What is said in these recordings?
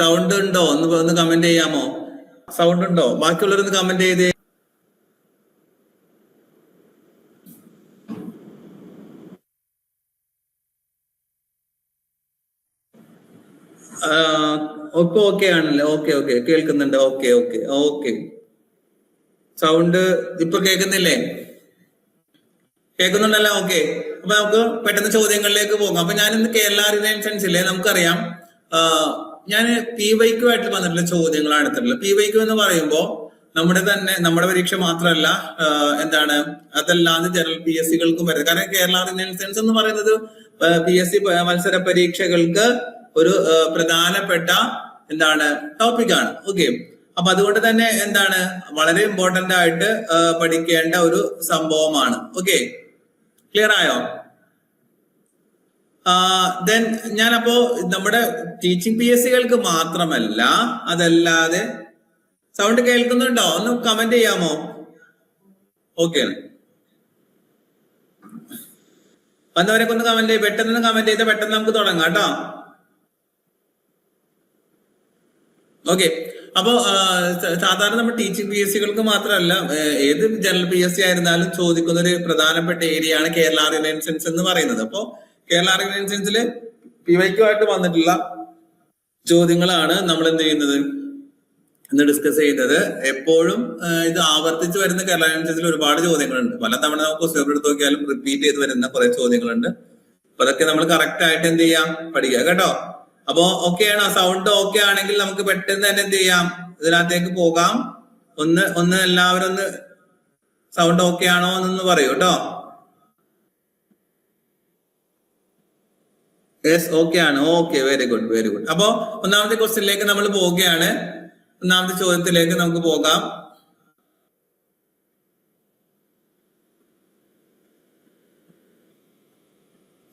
Sound ഉണ്ടോ? ഒന്ന് comment ചെയ്യാമോ? സൗണ്ട് ഉണ്ടോ? ബാക്കിയുള്ളവരൊന്ന് കമന്റ് ചെയ്തേ. ഒക്കെ ഓക്കെ ആണല്ലേ? ഓക്കെ ഓക്കെ കേൾക്കുന്നുണ്ട്. Okay okay okay. സൗണ്ട് ഇപ്പൊ കേൾക്കുന്നില്ലേ? കേൾക്കുന്നുണ്ടല്ലോ. ഓക്കെ. അപ്പൊ നമുക്ക് പെട്ടെന്ന് ചോദ്യങ്ങളിലേക്ക് പോകാം. അപ്പൊ ഞാൻ ഇന്ന് കേരള റിനൈസൻസിലെ നമുക്കറിയാം ഞാൻ PYQ ആയിട്ട് വന്നിട്ടുള്ള ചോദ്യങ്ങളാണ് എടുത്തിട്ടുള്ളത്. PYQ എന്ന് പറയുമ്പോൾ നമ്മുടെ പരീക്ഷ മാത്രമല്ല എന്താണ് അതല്ലാതെ ജനറൽ PSC കൾക്കും വരുന്നത്. കാരണം കേരള റിനൈസൻസ് എന്ന് പറയുന്നത് PSC മത്സര പരീക്ഷകൾക്ക് ഒരു പ്രധാനപ്പെട്ട എന്താണ് ടോപ്പിക്കാണ്. ഓക്കെ. അപ്പൊ അതുകൊണ്ട് തന്നെ എന്താണ് വളരെ ഇമ്പോർട്ടന്റ് ആയിട്ട് പഠിക്കേണ്ട ഒരു സംഭവമാണ്. ഓക്കെ, ക്ലിയർ ആയോ? ദെൻ ഞാനപ്പോ നമ്മുടെ ടീച്ചിങ് PSC കൾക്ക് മാത്രമല്ല അതല്ലാതെ സൗണ്ട് കേൾക്കുന്നുണ്ടോ? ഒന്ന് കമന്റ് ചെയ്യാമോ? ഓക്കെ, വന്നവരൊക്കെ ഒന്ന് കമന്റ് ചെയ്ത് പെട്ടെന്ന് കമന്റ് ചെയ്ത് പെട്ടെന്ന് നമുക്ക് തുടങ്ങാം കേട്ടോ. ഓക്കെ. അപ്പോ സാധാരണ നമ്മൾ ടീച്ചിങ് PSC കൾക്ക് മാത്രമല്ല ഏത് ജനറൽ PSC ആയിരുന്നാലും ചോദിക്കുന്ന ഒരു പ്രധാനപ്പെട്ട ഏരിയ ആണ് കേരള റിനൈസൻസ് എന്ന് പറയുന്നത്. അപ്പോ കേരള റിനൈസൻസില് PYQ ആയിട്ട് വന്നിട്ടുള്ള ചോദ്യങ്ങളാണ് നമ്മൾ എന്ത് ചെയ്യുന്നത് ഇന്ന് ഡിസ്കസ് ചെയ്യുന്നത്. എപ്പോഴും ഇത് ആവർത്തിച്ച് വരുന്ന കേരള റിനൈസൻസിൽ ഒരുപാട് ചോദ്യങ്ങളുണ്ട്. പലതവണ നമുക്ക് ക്വസ്റ്റ്യൻ എടുത്ത് നോക്കിയാലും റിപ്പീറ്റ് ചെയ്ത് വരുന്ന കുറെ ചോദ്യങ്ങളുണ്ട്. അപ്പൊ അതൊക്കെ നമ്മൾ കറക്റ്റ് ആയിട്ട് എന്ത് ചെയ്യാം, പഠിക്കുക കേട്ടോ. അപ്പോ ഓക്കെ ആണോ? സൗണ്ട് ഓക്കെ ആണെങ്കിൽ നമുക്ക് പെട്ടെന്ന് തന്നെ എന്ത് ചെയ്യാം, ഇതിനകത്തേക്ക് പോകാം. ഒന്ന് എല്ലാവരും ഒന്ന് സൗണ്ട് ഓക്കെ ആണോ എന്നൊന്ന് പറയൂ കേട്ടോ. യെസ്, ഓക്കെ ആണ്. Okay, very good very good. അപ്പോ ഒന്നാമത്തെ ക്വസ്റ്റ്യനിലേക്ക് നമ്മൾ പോവുകയാണ്. ഒന്നാമത്തെ ചോദ്യത്തിലേക്ക് നമുക്ക് പോകാം.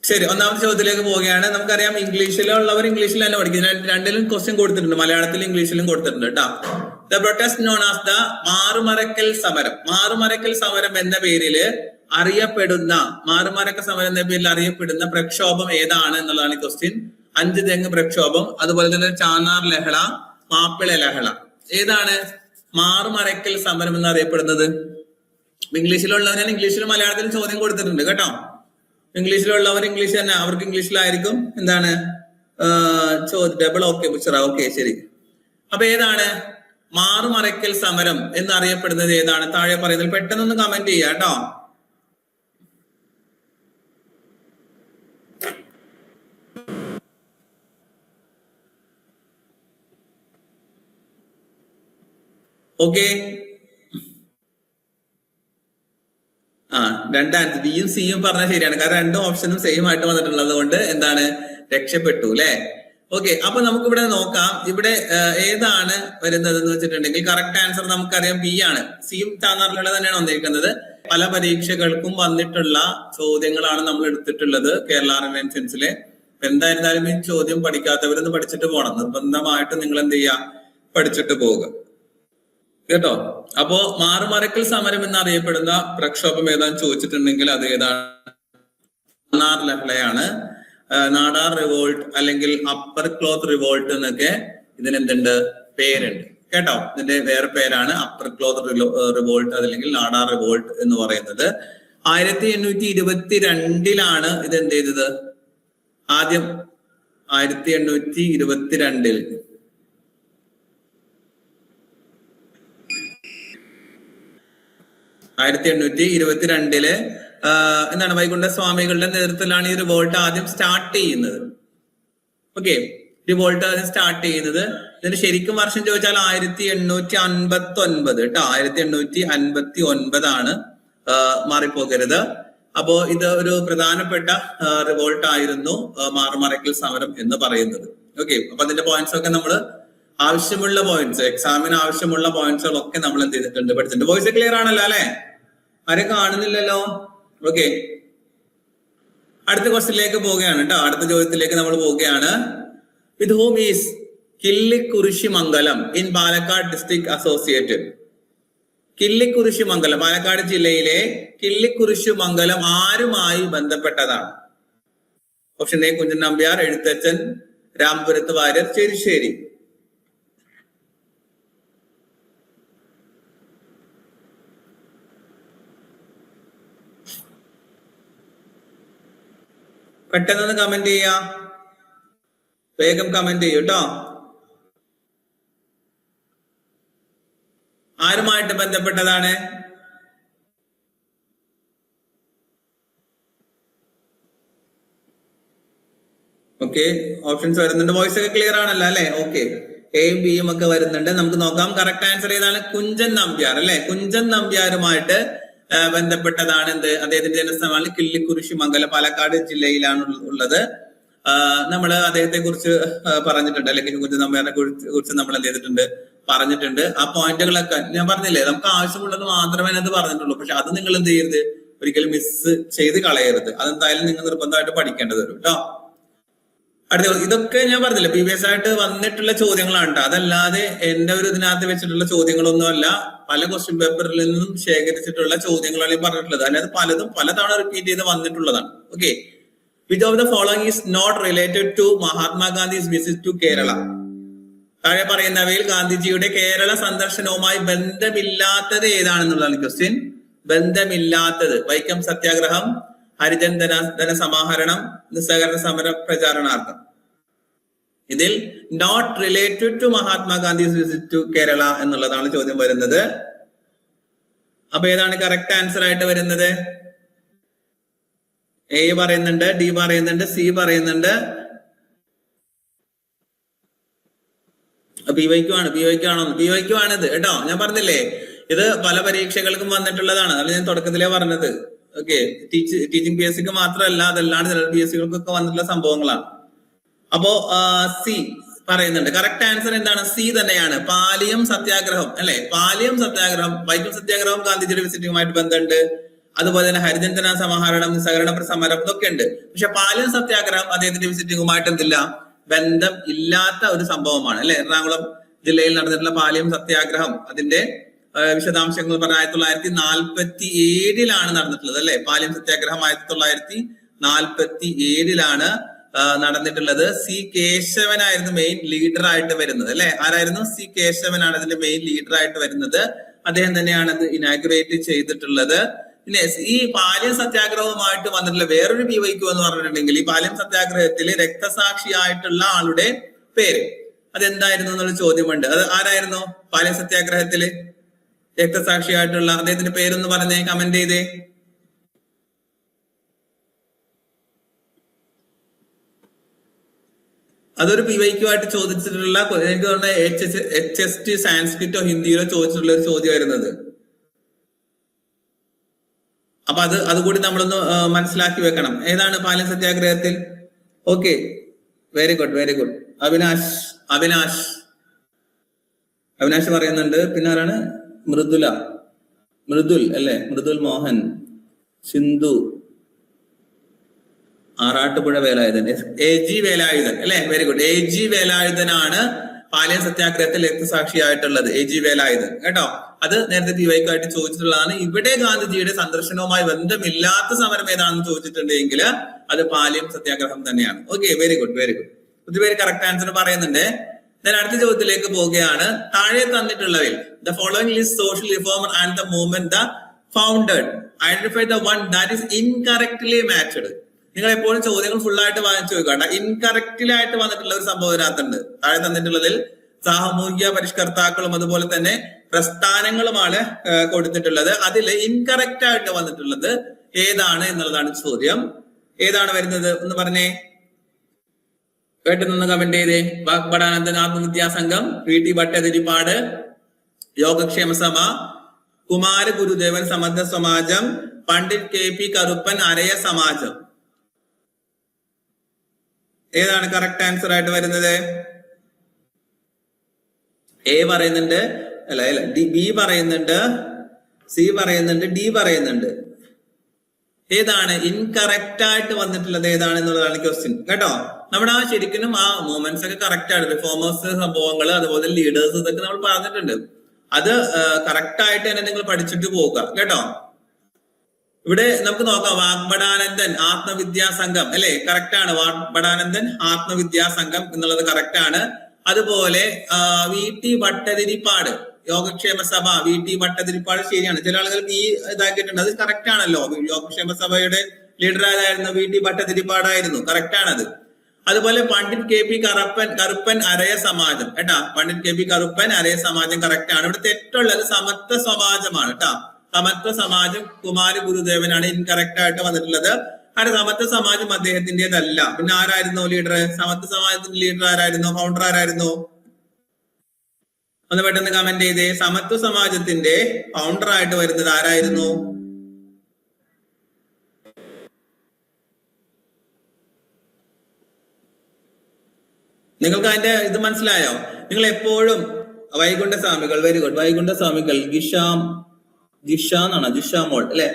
ശരി, ഒന്നാമത്തെ ചോദ്യത്തിലേക്ക് പോവുകയാണ്. നമുക്കറിയാം ഇംഗ്ലീഷിലുള്ളവർ ഇംഗ്ലീഷിൽ തന്നെ പഠിക്കും. രണ്ടിലും ക്വസ്റ്റ്യൻ കൊടുത്തിട്ടുണ്ട്, മലയാളത്തിലും ഇംഗ്ലീഷിലും കൊടുത്തിട്ടുണ്ട് കേട്ടോ. The protest known as the മാറുമറക്കൽ സമരം. മാറുമറക്കൽ സമരം എന്ന പേരില് അറിയപ്പെടുന്ന പ്രക്ഷോഭം ഏതാണ് എന്നുള്ളതാണ് ക്വസ്റ്റ്യൻ. 5 തെങ്ങ് പ്രക്ഷോഭം, അതുപോലെ തന്നെ ചാന്നാർ ലഹള, മാപ്പിള ലഹള. ഏതാണ് മാറുമറക്കൽ സമരം എന്നറിയപ്പെടുന്നത്? ഇംഗ്ലീഷിലുള്ളവരാണ് ഇംഗ്ലീഷിലും മലയാളത്തിലും ചോദ്യം കൊടുത്തിട്ടുണ്ട് കേട്ടോ. ഇംഗ്ലീഷിലുള്ളവർ ഇംഗ്ലീഷ് തന്നെ, അവർക്ക് ഇംഗ്ലീഷിലായിരിക്കും എന്താണ് ഡബിൾ ഓക്കെ ബുച്ചറ. ഓക്കെ, ശരി. അപ്പൊ ഏതാണ് മാറുമറക്കൽ സമരം എന്നറിയപ്പെടുന്നത്? ഏതാണ് താഴെ പറയുന്നത്? പെട്ടെന്നൊന്ന് കമന്റ് ചെയ്യാം കേട്ടോ. ഓക്കെ, രണ്ടാമത് ബിയും സിയും പറഞ്ഞാൽ ശരിയാണ്. കാരണം 2 ഓപ്ഷനും സെയിം ആയിട്ട് വന്നിട്ടുള്ളത് കൊണ്ട് എന്താണ് രക്ഷപ്പെട്ടു അല്ലെ. ഓക്കെ, അപ്പൊ നമുക്കിവിടെ നോക്കാം. ഇവിടെ ഏതാണ് വരുന്നത് എന്ന് വെച്ചിട്ടുണ്ടെങ്കിൽ കറക്റ്റ് ആൻസർ നമുക്കറിയാം ബി ആണ്. സിയും ചാന്നാറിലുള്ള തന്നെയാണ് വന്നിരിക്കുന്നത്. പല പരീക്ഷകൾക്കും വന്നിട്ടുള്ള ചോദ്യങ്ങളാണ് നമ്മൾ എടുത്തിട്ടുള്ളത് കേരള റിനൈസൻസിലെ. എന്തായിരുന്നാലും ഈ ചോദ്യം പഠിക്കാത്തവരൊന്ന് പഠിച്ചിട്ട് പോകണം. നിർബന്ധമായിട്ട് നിങ്ങൾ എന്ത് ചെയ്യുക, പഠിച്ചിട്ട് പോവുക കേട്ടോ. അപ്പോ മാറുമറക്കൽ സമരം എന്നറിയപ്പെടുന്ന പ്രക്ഷോഭം ഏതാന്ന് ചോദിച്ചിട്ടുണ്ടെങ്കിൽ അത് ഏതാണ്? നാടാർ ലഹളയാണ്. നാടാർ റിവോൾട്ട് അല്ലെങ്കിൽ അപ്പർ ക്ലോത്ത് റിവോൾട്ട് എന്നൊക്കെ ഇതിനെന്തുണ്ട് പേരുണ്ട് കേട്ടോ. ഇതിന്റെ വേറെ പേരാണ് അപ്പർ ക്ലോത്ത് റിവോൾട്ട് അല്ലെങ്കിൽ നാടാർ റിവോൾട്ട് എന്ന് പറയുന്നത്. 1822 ഇത് എന്ത് ചെയ്തത്? ആദ്യം 1822 1822 എന്താണ് വൈകുണ്ഠ സ്വാമികളുടെ നേതൃത്വത്തിലാണ് ഈ റിവോൾട്ട് ആദ്യം സ്റ്റാർട്ട് ചെയ്യുന്നത്. ഓക്കെ, റിവോൾട്ട് ആദ്യം സ്റ്റാർട്ട് ചെയ്യുന്നത്. ഇതിന് ശരിക്കും വർഷം ചോദിച്ചാൽ 1859 കേട്ടോ. 1859 മാറിപ്പോകരുത്. അപ്പോ ഇത് ഒരു പ്രധാനപ്പെട്ട റിവോൾട്ട് ആയിരുന്നു മാറുമറക്കൽ സമരം എന്ന് പറയുന്നത്. ഓക്കെ, അപ്പൊ അതിന്റെ പോയിന്റ്സ് ഒക്കെ നമ്മൾ ആവശ്യമുള്ള പോയിന്റ്സ്, എക്സാമിന് ആവശ്യമുള്ള പോയിന്റ്സുകളൊക്കെ നമ്മൾ എന്ത് ചെയ്തിട്ടുണ്ട്, പഠിച്ചിട്ടുണ്ട്. വോയിസ് ക്ലിയർ ആണല്ലോ അല്ലെ? ആരും കാണുന്നില്ലല്ലോ. ഓക്കെ, അടുത്ത ക്വസ്റ്റ്യനിലേക്ക് പോവുകയാണ് കേട്ടോ. അടുത്ത ചോദ്യത്തിലേക്ക് നമ്മൾ പോവുകയാണ്. With whom is Killikkurissimangalam in Palakkad district associated? Killikkurissimangalam Palakkad ജില്ലയിലെ കിള്ളിക്കുറിശിമംഗലം ആരുമായി ബന്ധപ്പെട്ടതാണ്? Option A Kunchan Nambiar, Ezhuthachan, Rampurathu Warrier, Cherusseri. പെട്ടെന്ന് കമന്റ് ചെയ്യാ, വേഗം കമന്റ് ചെയ്യൂ കേട്ടോ. ആരുമായിട്ട് ബന്ധപ്പെട്ടതാണ്? ഓക്കെ, ഓപ്ഷൻസ് വരുന്നുണ്ട്. വോയിസ് ഒക്കെ ക്ലിയർ ആണല്ലോ അല്ലെ? ഓക്കെ, എയും ബിയും ഒക്കെ വരുന്നുണ്ട്. നമുക്ക് നോക്കാം. കറക്റ്റ് ആൻസർ ഏതാണ്? കുഞ്ചൻ നമ്പ്യാർ അല്ലെ? കുഞ്ചൻ നമ്പ്യാരുമായിട്ട് ബന്ധപ്പെട്ടതാണ് എന്ത്? അദ്ദേഹത്തിന്റെ ജനസ്ഥലമാണ് കിള്ളിക്കുരിശി മംഗലം, പാലക്കാട് ജില്ലയിലാണ് ഉള്ളത്. നമ്മൾ അദ്ദേഹത്തെ കുറിച്ച് പറഞ്ഞിട്ടുണ്ട്, അല്ലെങ്കിൽ കുഞ്ചൻ നമ്പ്യാറിനെ കുറിച്ച് നമ്മൾ എന്ത് ചെയ്തിട്ടുണ്ട്? പറഞ്ഞിട്ടുണ്ട്. ആ പോയിന്റുകളൊക്കെ ഞാൻ പറഞ്ഞില്ലേ, നമുക്ക് ആവശ്യമുള്ളത് മാത്രമേ അത് പറഞ്ഞിട്ടുള്ളൂ. പക്ഷെ അത് നിങ്ങൾ എന്ത് ചെയ്യരുത്, ഒരിക്കലും മിസ് ചെയ്ത് കളയരുത്. അതെന്തായാലും നിങ്ങൾ നിർബന്ധമായിട്ട് പഠിക്കേണ്ടത് വരും കേട്ടോ. അടുത്ത ഇതൊക്കെ ഞാൻ പറഞ്ഞില്ല, പ്രീവിയസ് ആയിട്ട് വന്നിട്ടുള്ള ചോദ്യങ്ങളാണ് കേട്ടോ. അതല്ലാതെ എന്റെ ഒരു ഇതിനകത്ത് വെച്ചിട്ടുള്ള ചോദ്യങ്ങളൊന്നും അല്ല. പല ക്വസ്റ്റ്യൻ പേപ്പറിൽ നിന്നും ശേഖരിച്ചിട്ടുള്ള ചോദ്യങ്ങളാണ് ഈ പറഞ്ഞിട്ടുള്ളത്. അതിനകത്ത് പലതും പലതവണ റിപ്പീറ്റ് ചെയ്ത് വന്നിട്ടുള്ളതാണ്. Okay, which of the following is not related to Mahatma Gandhi's visit to Kerala? താഴെ പറയുന്നവയിൽ ഗാന്ധിജിയുടെ കേരള സന്ദർശനവുമായി ബന്ധമില്ലാത്തത് ഏതാണെന്നുള്ളതാണ് ക്വസ്റ്റ്യൻ. ബന്ധമില്ലാത്തത്: വൈക്കം സത്യാഗ്രഹം, ഹരിജൻ ധനസമാഹരണം, നിസ്സഹകരണ സമര പ്രചാരണാർത്ഥം. ഇതിൽ not related to Mahatma Gandhi's visit to Kerala എന്നുള്ളതാണ് ചോദ്യം വരുന്നത്. അപ്പൊ ഏതാണ് കറക്റ്റ് ആൻസർ ആയിട്ട് വരുന്നത്? എ പറയുന്നുണ്ട്, ഡി പറയുന്നുണ്ട്, സി പറയുന്നുണ്ട്. ബി വൈക്കും ആണിത് കേട്ടോ. ഞാൻ പറഞ്ഞില്ലേ, ഇത് പല പരീക്ഷകൾക്കും വന്നിട്ടുള്ളതാണ്. അത് ഞാൻ തുടക്കത്തിലേ പറഞ്ഞത്. ഓക്കെ, ടീച്ചിങ് പി എസ് സിക്ക് മാത്രമല്ല, അതല്ലാണ്ട് ചില പി എസ് സികൾക്കൊക്കെ വന്നിട്ടുള്ള സംഭവങ്ങളാണ്. അപ്പോ സി പറയുന്നുണ്ട്. കറക്റ്റ് ആൻസർ എന്താണ്? സി തന്നെയാണ്. പാലിയം സത്യാഗ്രഹം അല്ലെ? പാലിയം സത്യാഗ്രഹം, വൈക്കം സത്യാഗ്രഹം ഗാന്ധിജിയുടെ വിസിറ്റിംഗുമായിട്ട് ബന്ധമുണ്ട്. അതുപോലെ തന്നെ ഹരിജൻ ധന സമാഹരണം, നിസ്സഹകരണ സമരം ഇതൊക്കെ ഉണ്ട്. പക്ഷെ പാലിയം സത്യാഗ്രഹം അദ്ദേഹത്തിന്റെ വിസിറ്റിംഗുമായിട്ട് എന്തില്ല? ബന്ധം ഇല്ലാത്ത ഒരു സംഭവമാണ് അല്ലെ? എറണാകുളം ജില്ലയിൽ നടന്നിട്ടുള്ള പാലിയം സത്യാഗ്രഹം, അതിന്റെ വിശദാംശങ്ങൾ പറഞ്ഞ 1947 നടന്നിട്ടുള്ളത് അല്ലെ? പാലിയം സത്യാഗ്രഹം 1947 നടന്നിട്ടുള്ളത്. സി കേശവനായിരുന്നു മെയിൻ ലീഡർ ആയിട്ട് വരുന്നത് അല്ലെ? ആരായിരുന്നു? സി കേശവനാണ് അതിന്റെ മെയിൻ ലീഡർ ആയിട്ട് വരുന്നത്. അദ്ദേഹം തന്നെയാണ് അത് ഇനാഗുറേറ്റ് ചെയ്തിട്ടുള്ളത്. പിന്നെ ഈ പാലിയം സത്യാഗ്രഹവുമായിട്ട് വന്നിട്ടുള്ള വേറൊരു PYQ എന്ന് പറഞ്ഞിട്ടുണ്ടെങ്കിൽ, ഈ പാലിയം സത്യാഗ്രഹത്തിൽ രക്തസാക്ഷിയായിട്ടുള്ള ആളുടെ പേര് അതെന്തായിരുന്നു എന്നുള്ള ചോദ്യമുണ്ട്. അത് ആരായിരുന്നു പാലിയം സത്യാഗ്രഹത്തില് രക്തസാക്ഷിയായിട്ടുള്ള അദ്ദേഹത്തിന്റെ പേരൊന്ന് പറഞ്ഞേ, കമന്റ് ചെയ്തേ. അതൊരു PYQ ആയിട്ട് ചോദിച്ചിട്ടുള്ള, എനിക്ക് തോന്നുന്നത് HST സാൻസ്ക്രിറ്റോ ഹിന്ദിയിലോ ചോദിച്ചിട്ടുള്ള ഒരു ചോദ്യം വരുന്നത്. അപ്പൊ അതുകൂടി നമ്മളൊന്ന് മനസ്സിലാക്കി വെക്കണം. ഏതാണ് പാലിയം സത്യാഗ്രഹത്തിൽ? Okay, very good. അവിനാഷ് പറയുന്നുണ്ട്. പിന്നെ ആരാണ്? മൃദുൽ അല്ലെ? മൃദുൽ മോഹൻ, സിന്ധു, ആറാട്ടുപുഴ വേലായുധൻ, AG വേലായുധൻ അല്ലെ? Very good. AG വേലായുധനാണ് പാലിയം സത്യാഗ്രഹത്തിൽ രക്തസാക്ഷിയായിട്ടുള്ളത്. AG വേലായുധൻ കേട്ടോ. അത് നേരത്തെ PYQ ആയിട്ട് ചോദിച്ചിട്ടുള്ളതാണ്. ഇവിടെ ഗാന്ധിജിയുടെ സന്ദർശനവുമായി ബന്ധമില്ലാത്ത സമരം ഏതാണെന്ന് ചോദിച്ചിട്ടുണ്ടെങ്കിൽ അത് പാലിയം സത്യാഗ്രഹം തന്നെയാണ്. Okay, very good. ഒത്തിരി കറക്റ്റ് ആൻസർ പറയുന്നുണ്ട്. ഞാൻ അടുത്ത ചോദ്യത്തിലേക്ക് പോവുകയാണ്. താഴെ തന്നിട്ടുള്ളവയിൽ the following list social reformer and the movement the founded, identify the one that is incorrectly matched. നിങ്ങൾ എപ്പോഴും ചോദ്യങ്ങൾ ഫുൾ ആയിട്ട് വാങ്ങിച്ചു വെക്കണ്ട. ഇൻകറക്റ്റ്ലി ആയിട്ട് വന്നിട്ടുള്ള ഒരു സംഭവം ഇതിനകത്തുണ്ട്. താഴെ തന്നിട്ടുള്ളതിൽ സാമൂഹിക പരിഷ്കർത്താക്കളും അതുപോലെ തന്നെ പ്രസ്ഥാനങ്ങളുമാണ് കൊടുത്തിട്ടുള്ളത്. അതിൽ ഇൻകറക്റ്റ് ആയിട്ട് വന്നിട്ടുള്ളത് ഏതാണ് എന്നുള്ളതാണ് ചോദ്യം. ഏതാണ് വരുന്നത് ഒന്ന് പറഞ്ഞേ, കേട്ടുനിന്ന് കമന്റ് ചെയ്തേ. വാഗ്ബടാനന്ദൻ ആത്മവിദ്യാസംഘം, VT ഭട്ടതിരിപ്പാട് യോഗക്ഷേമ സഭ, കുമാര ഗുരുദേവൻ സമർത്ഥ സമാജം, പണ്ഡിറ്റ് KP കറുപ്പൻ അരയ സമാജം. ഏതാണ് കറക്റ്റ് ആൻസർ ആയിട്ട് വരുന്നത്? A പറയുന്നുണ്ട്, അല്ല B പറയുന്നുണ്ട്, C പറയുന്നുണ്ട്, D പറയുന്നുണ്ട്. ഏതാണ് ഇൻകറക്റ്റ് ആയിട്ട് വന്നിട്ടുള്ളത് ഏതാണെന്നുള്ളതാണ് ക്വസ്റ്റ്യൻ കേട്ടോ. നമ്മുടെ ശരിക്കും ആ മൂവ്മെന്റ്സ് ഒക്കെ കറക്റ്റ് ആണ്. റിഫോമേഴ്സ് സംഭവങ്ങൾ, അതുപോലെ ലീഡേഴ്സ്, ഇതൊക്കെ നമ്മൾ പറഞ്ഞിട്ടുണ്ട്. അത് കറക്റ്റ് ആയിട്ട് തന്നെ നിങ്ങൾ പഠിച്ചിട്ട് പോവുക കേട്ടോ. ഇവിടെ നമുക്ക് നോക്കാം. വാഗ്ബടാനന്ദൻ ആത്മവിദ്യാസംഘം അല്ലെ? കറക്റ്റ് ആണ്. വാഗ്ബടാനന്ദൻ ആത്മവിദ്യാസംഘം എന്നുള്ളത് കറക്റ്റ് ആണ്. അതുപോലെ VT ഭട്ടതിരിപ്പാട് യോഗക്ഷേമ സഭ, VT ഭട്ടതിരിപ്പാട് ശരിയാണ്. ചില ആളുകൾക്ക് ഈ ഇതാക്കിയിട്ടുണ്ട്, അത് കറക്റ്റ് ആണല്ലോ. യോഗക്ഷേമ സഭയുടെ ലീഡർ ആരായിരുന്നു? VT ഭട്ടതിരിപ്പാടായിരുന്നു. കറക്റ്റ് ആണത്. അതുപോലെ പണ്ഡിറ്റ് KP കറുപ്പൻ അരയ സമാജം കേട്ടാ. പണ്ഡിറ്റ് KP കറുപ്പൻ അരയ സമാജം കറക്റ്റ് ആണ്. ഇവിടെ തെറ്റുള്ളത് സമത്വ സമാജമാണ് കേട്ടാ. സമത്വ സമാജം കുമാരി ഗുരുദേവനാണ് ഇൻകറക്റ്റ് ആയിട്ട് വന്നിട്ടുള്ളത്. കാരണം സമത്വ സമാജം അദ്ദേഹത്തിന്റേതല്ല. പിന്നെ ആരായിരുന്നു ലീഡർ? സമത്വ സമാജത്തിന്റെ ലീഡർ ആരായിരുന്നു? ഫൗണ്ടർ ആരായിരുന്നു? ഒന്ന് പെട്ടെന്ന് കമന്റ് ചെയ്തേ. സമത്വ സമാജത്തിന്റെ ഫൗണ്ടർ ആയിട്ട് വരുന്നത് ആരായിരുന്നു? നിങ്ങൾക്ക് അതിന്റെ ഇത് മനസ്സിലായോ? നിങ്ങൾ എപ്പോഴും വൈകുണ്ഠ സ്വാമികൾ, വെരി ഗുഡ്, വൈകുണ്ഠ സ്വാമികൾ, ജിഷ എന്നാണ്, ജിഷാമോൾ അല്ലെ,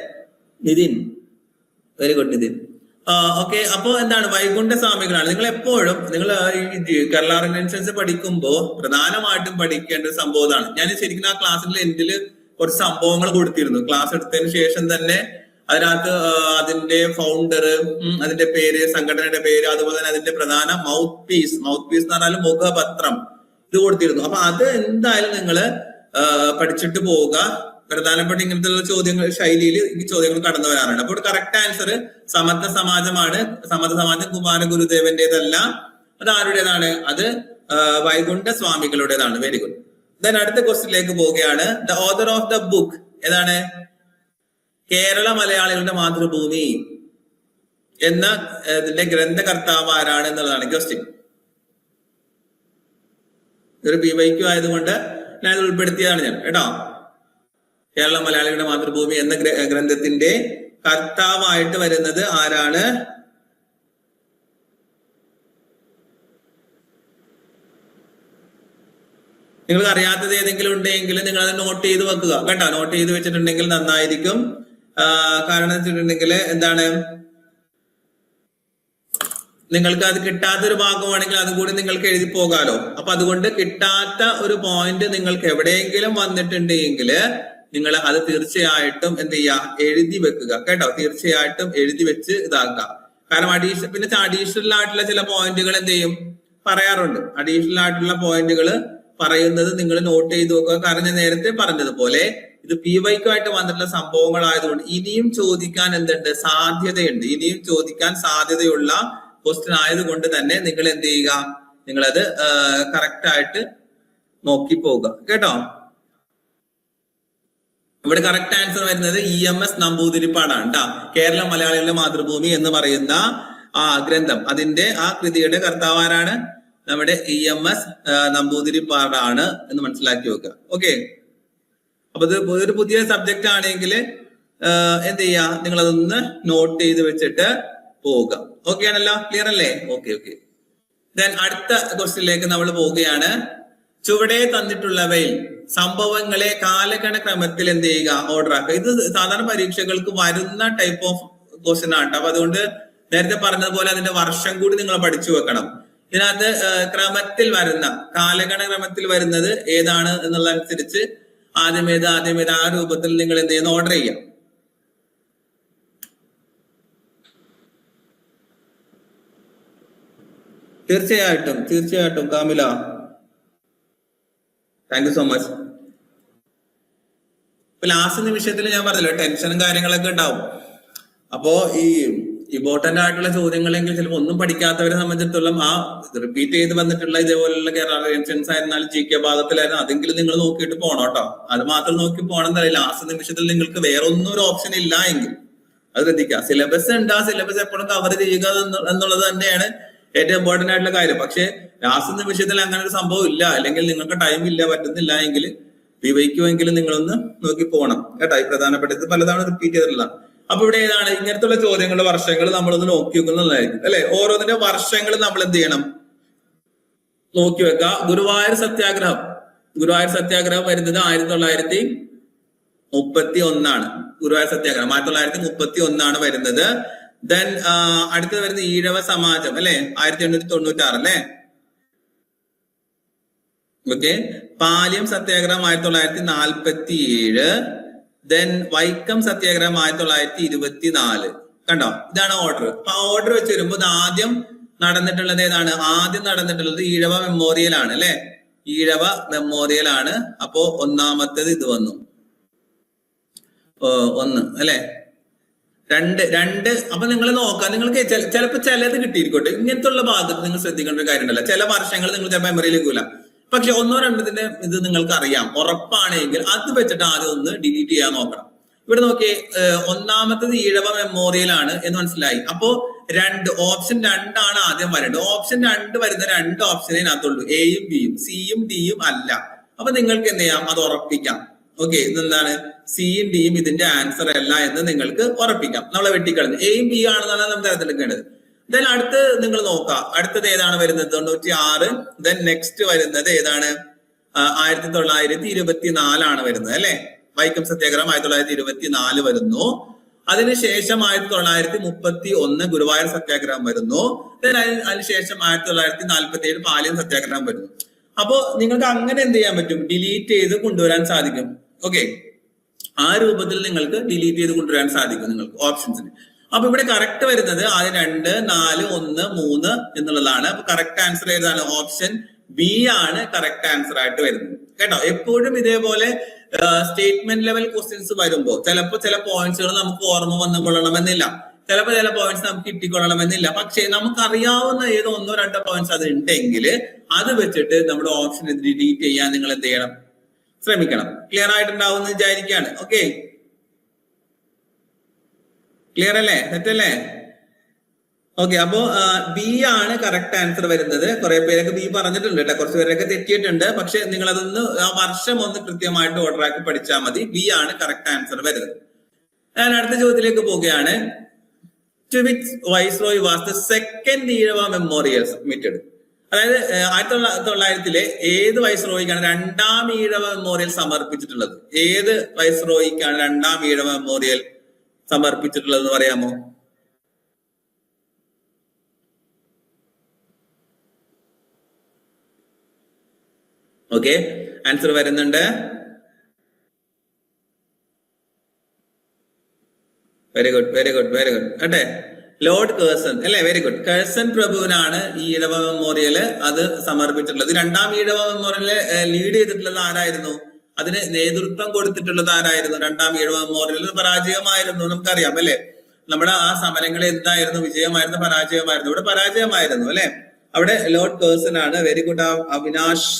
Nithin, very good Nithin. Okay, അപ്പോ എന്താണ് വൈകുണ്ഠ സ്വാമികളാണ്. നിങ്ങൾ എപ്പോഴും നിങ്ങൾ ഈ കേരള ഓർഗനൈസേഷൻസ് പഠിക്കുമ്പോൾ പ്രധാനമായിട്ടും പഠിക്കേണ്ട ഒരു സംഭവമാണ്. ഞാൻ ശരിക്കും ആ ക്ലാസ്സിന്റെ എൻഡില് കുറച്ച് സംഭവങ്ങൾ കൊടുത്തിരുന്നു. ക്ലാസ് എടുത്തതിന് ശേഷം തന്നെ അതിനകത്ത് അതിന്റെ ഫൗണ്ടർ, അതിന്റെ പേര്, സംഘടനയുടെ പേര്, അതുപോലെ തന്നെ അതിന്റെ പ്രധാന മൗത്ത് പീസ് എന്ന് പറഞ്ഞാൽ മുഖപത്രം, ഇത് കൊടുത്തിരുന്നു. അപ്പൊ അത് എന്തായാലും നിങ്ങള് പഠിച്ചിട്ട് പോവുക. പ്രധാനപ്പെട്ട ഇങ്ങനത്തെ ചോദ്യങ്ങൾ ശൈലിയിൽ ഈ ചോദ്യങ്ങൾ കടന്നു വരാറുണ്ട്. അപ്പോൾ കറക്റ്റ് ആൻസർ സമത്വ സമാജമാണ്. സമത്വ സമാജം കുമാര ഗുരുദേവന്റേതല്ല. അത് ആരുടേതാണ്? അത് വൈകുണ്ഠ സ്വാമികളുടേതാണ്. Very good. ദെൻ അടുത്ത ക്വസ്റ്റ്യനിലേക്ക് പോവുകയാണ്. The author of the book ഏതാണ്? കേരള മലയാളികളുടെ മാതൃഭൂമി എന്ന ഇതിന്റെ ഗ്രന്ഥകർത്താവ് ആരാണ് എന്നുള്ളതാണ് ക്വസ്റ്റ്യൻ. ഇതൊരു PYQ ആയതുകൊണ്ട് ഞാൻ ഉൾപ്പെടുത്തിയതാണ് ഞാൻ കേട്ടോ. കേരള മലയാളികളുടെ മാതൃഭൂമി എന്ന ഗ്രന്ഥത്തിന്റെ കർത്താവായിട്ട് വരുന്നത് ആരാണ്? നിങ്ങൾക്ക് അറിയാത്തത് ഏതെങ്കിലും ഉണ്ടെങ്കിൽ നിങ്ങൾ അത് നോട്ട് ചെയ്ത് വെക്കുക കേട്ടോ. നോട്ട് ചെയ്ത് വെച്ചിട്ടുണ്ടെങ്കിൽ നന്നായിരിക്കും. കാരണം വെച്ചിട്ടുണ്ടെങ്കിൽ എന്താണ്, നിങ്ങൾക്ക് അത് കിട്ടാത്തൊരു ഭാഗമാണെങ്കിൽ അതും കൂടി നിങ്ങൾക്ക് എഴുതി പോകാലോ. അപ്പൊ അതുകൊണ്ട് കിട്ടാത്ത ഒരു പോയിന്റ് നിങ്ങൾക്ക് എവിടെയെങ്കിലും വന്നിട്ടുണ്ടെങ്കിൽ നിങ്ങൾ അത് തീർച്ചയായിട്ടും എന്ത് ചെയ്യുക? എഴുതി വെക്കുക കേട്ടോ. തീർച്ചയായിട്ടും എഴുതി വെച്ച് ഇതാക്കുക. കാരണം അഡീഷണൽ ആയിട്ടുള്ള ചില പോയിന്റുകൾ എന്ത് ചെയ്യും പറയാറുണ്ട്. അഡീഷണൽ ആയിട്ടുള്ള പോയിന്റുകൾ പറയുന്നത് നിങ്ങൾ നോട്ട് ചെയ്ത് നോക്കുക. കാരണം ഞാൻ നേരത്തെ പറഞ്ഞതുപോലെ ഇത് PYQ ആയിട്ട് വന്നിട്ടുള്ള സംഭവങ്ങളായതുകൊണ്ട് ഇനിയും ചോദിക്കാൻ എന്തുണ്ട്? സാധ്യതയുണ്ട്. ഇനിയും ചോദിക്കാൻ സാധ്യതയുള്ള ക്വസ്റ്റ്യൻ ആയതുകൊണ്ട് തന്നെ നിങ്ങൾ എന്ത് ചെയ്യുക? നിങ്ങളത് കറക്റ്റ് ആയിട്ട് നോക്കി പോവുക കേട്ടോ. ഇവിടെ കറക്റ്റ് ആൻസർ വരുന്നത് EMS നമ്പൂതിരിപ്പാടാണ് കേട്ടോ. കേരള മലയാളികളുടെ മാതൃഭൂമി എന്ന് പറയുന്ന ഗ്രന്ഥം, അതിന്റെ ആ കൃതിയുടെ കർത്താവ് ആരാണ്? നമ്മുടെ EMS നമ്പൂതിരിപ്പാടാണ് എന്ന് മനസ്സിലാക്കി വെക്കുക. ഓക്കെ, അപ്പൊ ഇത് ഒരു പുതിയ സബ്ജക്റ്റ് ആണെങ്കിൽ എന്ത് ചെയ്യാ? നിങ്ങൾ അതൊന്ന് നോട്ട് ചെയ്ത് വെച്ചിട്ട് പോവുക. ഓക്കെ ആണല്ലോ? ക്ലിയർ അല്ലേ? ഓക്കെ. ദെൻ അടുത്ത ക്വസ്റ്റ്യനിലേക്ക് നമ്മൾ പോവുകയാണ്. ചുവടെ തന്നിട്ടുള്ളവയിൽ സംഭവങ്ങളെ കാലഗണ ക്രമത്തിൽ എന്ത് ചെയ്യുക? ഓർഡർ ആക്കുക. ഇത് സാധാരണ പരീക്ഷകൾക്ക് വരുന്ന ടൈപ്പ് ഓഫ് ക്വസ്റ്റ്യൻ ആണ്. അപ്പൊ അതുകൊണ്ട് നേരത്തെ പറഞ്ഞതുപോലെ അതിന്റെ വർഷം കൂടി നിങ്ങൾ പഠിച്ചു വെക്കണം. ഇതിനകത്ത് ക്രമത്തിൽ വരുന്ന, കാലഗണ ക്രമത്തിൽ വരുന്നത് ഏതാണ് എന്നുള്ളതനുസരിച്ച് ആദ്യമേത് ആ രൂപത്തിൽ നിങ്ങൾ എന്ത് ചെയ്യുന്ന ഓർഡർ ചെയ്യാം. തീർച്ചയായിട്ടും കാമില, താങ്ക് യു സോ മച്ച്. ഇപ്പൊ ലാസ്റ്റ് നിമിഷത്തിൽ ഞാൻ പറഞ്ഞല്ലോ ടെൻഷനും കാര്യങ്ങളൊക്കെ ഉണ്ടാവും. അപ്പോ ഈ ഇമ്പോർട്ടന്റ് ആയിട്ടുള്ള ചോദ്യങ്ങളെങ്കിൽ ചിലപ്പോൾ ഒന്നും പഠിക്കാത്തവരെ സംബന്ധിച്ചിടത്തോളം ആ റിപ്പീറ്റ് ചെയ്ത് വന്നിട്ടുള്ള ഇതേപോലുള്ള കേരള റിയൻഷൻസ് ആയിരുന്നാലും GK ഭാഗത്തിലായിരുന്നു, അതെങ്കിലും നിങ്ങൾ നോക്കിയിട്ട് പോകണം കേട്ടോ. അത് മാത്രം നോക്കി പോകണമെന്നല്ല. ലാസ്റ്റ് നിമിഷത്തിൽ നിങ്ങൾക്ക് വേറെ ഒന്നും ഒരു ഓപ്ഷൻ ഇല്ല എങ്കിൽ അത് ശ്രദ്ധിക്കുക. സിലബസ് ഉണ്ട്, ആ സിലബസ് എപ്പോഴും കവർ ചെയ്യുക എന്നുള്ളത് തന്നെയാണ് ഏറ്റവും ഇമ്പോർട്ടന്റ് ആയിട്ടുള്ള കാര്യം. പക്ഷെ ലാസ്റ്റ് നിമിഷത്തിൽ അങ്ങനെ ഒരു സംഭവം ഇല്ല, അല്ലെങ്കിൽ നിങ്ങൾക്ക് ടൈം ഇല്ല, പറ്റുന്നില്ല എങ്കിൽ PYQ എങ്കിലും നിങ്ങളൊന്ന് നോക്കി പോകണം കേട്ടോ. ഈ പ്രധാനപ്പെട്ടത് പലതാണ് റിപ്പീറ്റ് ചെയ്തിട്ടുള്ളതാണ്. അപ്പൊ ഇവിടെ ഏതാണ് ഇങ്ങനത്തെ ചോദ്യങ്ങളുടെ വർഷങ്ങൾ നമ്മളൊന്ന് നോക്കി വെക്കുന്നതായിരിക്കും അല്ലെ. ഓരോന്നിന്റെ വർഷങ്ങൾ നമ്മൾ എന്ത് ചെയ്യണം? നോക്കി വെക്കുക. ഗുരുവായൂർ സത്യാഗ്രഹം വരുന്നത് 1931. ഗുരുവായൂർ സത്യാഗ്രഹം 1931 വരുന്നത്. ദെൻ അടുത്തത് വരുന്നത് ഈഴവ സമാജം അല്ലെ, 1896 അല്ലെ. ഓക്കെ, പാലിയം സത്യാഗ്രഹം 1947. ദെൻ വൈക്കം സത്യാഗ്രഹം 1924. കണ്ടോ, ഇതാണ് ഓർഡർ. അപ്പൊ ഓർഡർ വെച്ച് വരുമ്പോൾ ആദ്യം നടന്നിട്ടുള്ളത് ഏതാണ്? ആദ്യം നടന്നിട്ടുള്ളത് ഈഴവ മെമ്മോറിയൽ ആണ് അല്ലെ. ഈഴവ മെമ്മോറിയൽ ആണ്. അപ്പോ ഒന്നാമത്തേത് ഇത് വന്നു 1 അല്ലെ. രണ്ട് അപ്പൊ നിങ്ങൾ നോക്കാം, നിങ്ങൾക്ക് ചിലപ്പോൾ ചിലത് കിട്ടിയിരിക്കട്ടെ. ഇങ്ങനത്തെ ഉള്ള ഭാഗത്ത് നിങ്ങൾ ശ്രദ്ധിക്കേണ്ട ഒരു കാര്യമുണ്ടല്ലോ, ചില വർഷങ്ങൾ നിങ്ങൾ ചില മെമ്മറിയിൽ വെക്കൂല, പക്ഷെ ഒന്നോ രണ്ടതിന്റെ ഇത് നിങ്ങൾക്ക് അറിയാം, ഉറപ്പാണെങ്കിൽ അത് വെച്ചിട്ട് ആദ്യം ഒന്ന് ഡിലീറ്റ് ചെയ്യാൻ നോക്കണം. ഇവിടെ നോക്കിയേ, ഒന്നാമത്തത് ഈഴവ മെമ്മോറിയൽ ആണ് എന്ന് മനസ്സിലായി. അപ്പോ ഓപ്ഷൻ 2 ആണ് ആദ്യം വരേണ്ടത്. ഓപ്ഷൻ 2 വരുന്ന 2 ഓപ്ഷനേ ഇതിനകത്തുള്ളൂ, എയും ബിയും. സിയും ഡിയും അല്ല. അപ്പൊ നിങ്ങൾക്ക് എന്ത് ചെയ്യാം, അത് ഉറപ്പിക്കാം. ഓക്കെ, ഇതെന്താണ്, സിയും ഡിയും ഇതിന്റെ ആൻസർ അല്ല എന്ന് നിങ്ങൾക്ക് ഉറപ്പിക്കാം. നമ്മളെ വെട്ടിക്കളഞ്ഞ് എയും ബി ആണെന്നാണ് നമ്മൾ തിരഞ്ഞെടുക്കേണ്ടത്. ദെൻ അടുത്ത് നിങ്ങൾ നോക്കാം, അടുത്തത് ഏതാണ് വരുന്നത്, 96. ദെൻ നെക്സ്റ്റ് വരുന്നത് ഏതാണ്, 1924 വരുന്നത് അല്ലെ. വൈക്കം സത്യാഗ്രഹം 1924 വരുന്നു. അതിനുശേഷം 1931 ഗുരുവായൂർ സത്യാഗ്രഹം വരുന്നു. അതിനുശേഷം 1947 പാലിയം സത്യാഗ്രഹം വരുന്നു. അപ്പോ നിങ്ങൾക്ക് അങ്ങനെ എന്ത് ചെയ്യാൻ പറ്റും, ഡിലീറ്റ് ചെയ്ത് കൊണ്ടുവരാൻ സാധിക്കും. ഓക്കെ, ആ രൂപത്തിൽ നിങ്ങൾക്ക് ഡിലീറ്റ് ചെയ്ത് കൊണ്ടുവരാൻ സാധിക്കും നിങ്ങൾക്ക് ഓപ്ഷൻസിന്. അപ്പൊ ഇവിടെ കറക്റ്റ് വരുന്നത് ആദ്യം 2, 4, 1, 3 എന്നുള്ളതാണ്. അപ്പൊ കറക്റ്റ് ആൻസർ ഏതാണ്, ഓപ്ഷൻ ബി ആണ് കറക്റ്റ് ആൻസർ ആയിട്ട് വരുന്നത് കേട്ടോ. എപ്പോഴും ഇതേപോലെ സ്റ്റേറ്റ്മെന്റ് ലെവൽ ക്വസ്റ്റ്യൻസ് വരുമ്പോൾ ചിലപ്പോൾ ചില പോയിന്റ്സുകൾ നമുക്ക് ഓർമ്മ വന്നുകൊള്ളണമെന്നില്ല, ചിലപ്പോൾ ചില പോയിന്റ്സ് നമുക്ക് കിട്ടിക്കൊള്ളണമെന്നില്ല. പക്ഷേ നമുക്കറിയാവുന്ന ഏതോ 1-2 പോയിന്റ്സ് അത് ഉണ്ടെങ്കിൽ അത് വെച്ചിട്ട് നമ്മുടെ ഓപ്ഷൻ ഡിലീറ്റ് ചെയ്യാൻ നിങ്ങൾ എന്ത് ചെയ്യണം, ശ്രമിക്കണം. ക്ലിയർ ആയിട്ടുണ്ടാവും എന്ന് വിചാരിക്കുകയാണ്. ഓക്കെ, ക്ലിയർ അല്ലേ, തെറ്റല്ലേ? ഓക്കെ, അപ്പോ ബി ആണ് കറക്റ്റ് ആൻസർ വരുന്നത്. കുറെ പേരൊക്കെ ബി പറഞ്ഞിട്ടുണ്ട് കേട്ടോ, കുറച്ച് പേരൊക്കെ തെറ്റിയിട്ടുണ്ട്. പക്ഷെ നിങ്ങൾ അതൊന്ന് ആ വർഷം ഒന്ന് കൃത്യമായിട്ട് ഓർഡർ ആക്കി പഠിച്ചാൽ മതി. ബി ആണ് കറക്റ്റ് ആൻസർ വരുന്നത്. ഞാൻ അടുത്ത ചോദ്യത്തിലേക്ക് പോവുകയാണ്. To which viceroy was the second Ezhava memorial submitted? അതായത് 1900 ഏത് വൈസ്രോയിക്കാണ് 2ാം ഈഴവ മെമ്മോറിയൽ സമർപ്പിച്ചിട്ടുള്ളത്? ഏത് വൈസ്രോയിക്കാണ് 2ാം ഈഴവ മെമ്മോറിയൽ സമർപ്പിച്ചിട്ടുള്ളത് എന്ന് പറയാമോ? ഓക്കെ, ആൻസർ വരുന്നുണ്ട്. Very good, very good, very good. അട്ടെ, ലോർഡ് കേഴ്സൺ അല്ലെ, വെരി ഗുഡ്. കേഴ്സൺ പ്രഭുവിനാണ് ഈ ഈഴവ മെമ്മോറിയല് അത് സമർപ്പിച്ചിട്ടുള്ളത്. 2ാം ഈഴവ മെമ്മോറിയല് ലീഡ് ചെയ്തിട്ടുള്ളത് ആരായിരുന്നു? അതിന് നേതൃത്വം കൊടുത്തിട്ടുള്ളത് ആരായിരുന്നു? 2ാം ഈഴവ മെമ്മോറിയൽ പരാജയമായിരുന്നു, നമുക്കറിയാം അല്ലെ. നമ്മുടെ ആ സമരങ്ങൾ എന്തായിരുന്നു, വിജയമായിരുന്നു, പരാജയമായിരുന്നു? ഇവിടെ പരാജയമായിരുന്നു അല്ലെ. അവിടെ ലോർഡ് കേഴ്സൺ ആണ്. Very good Avinash.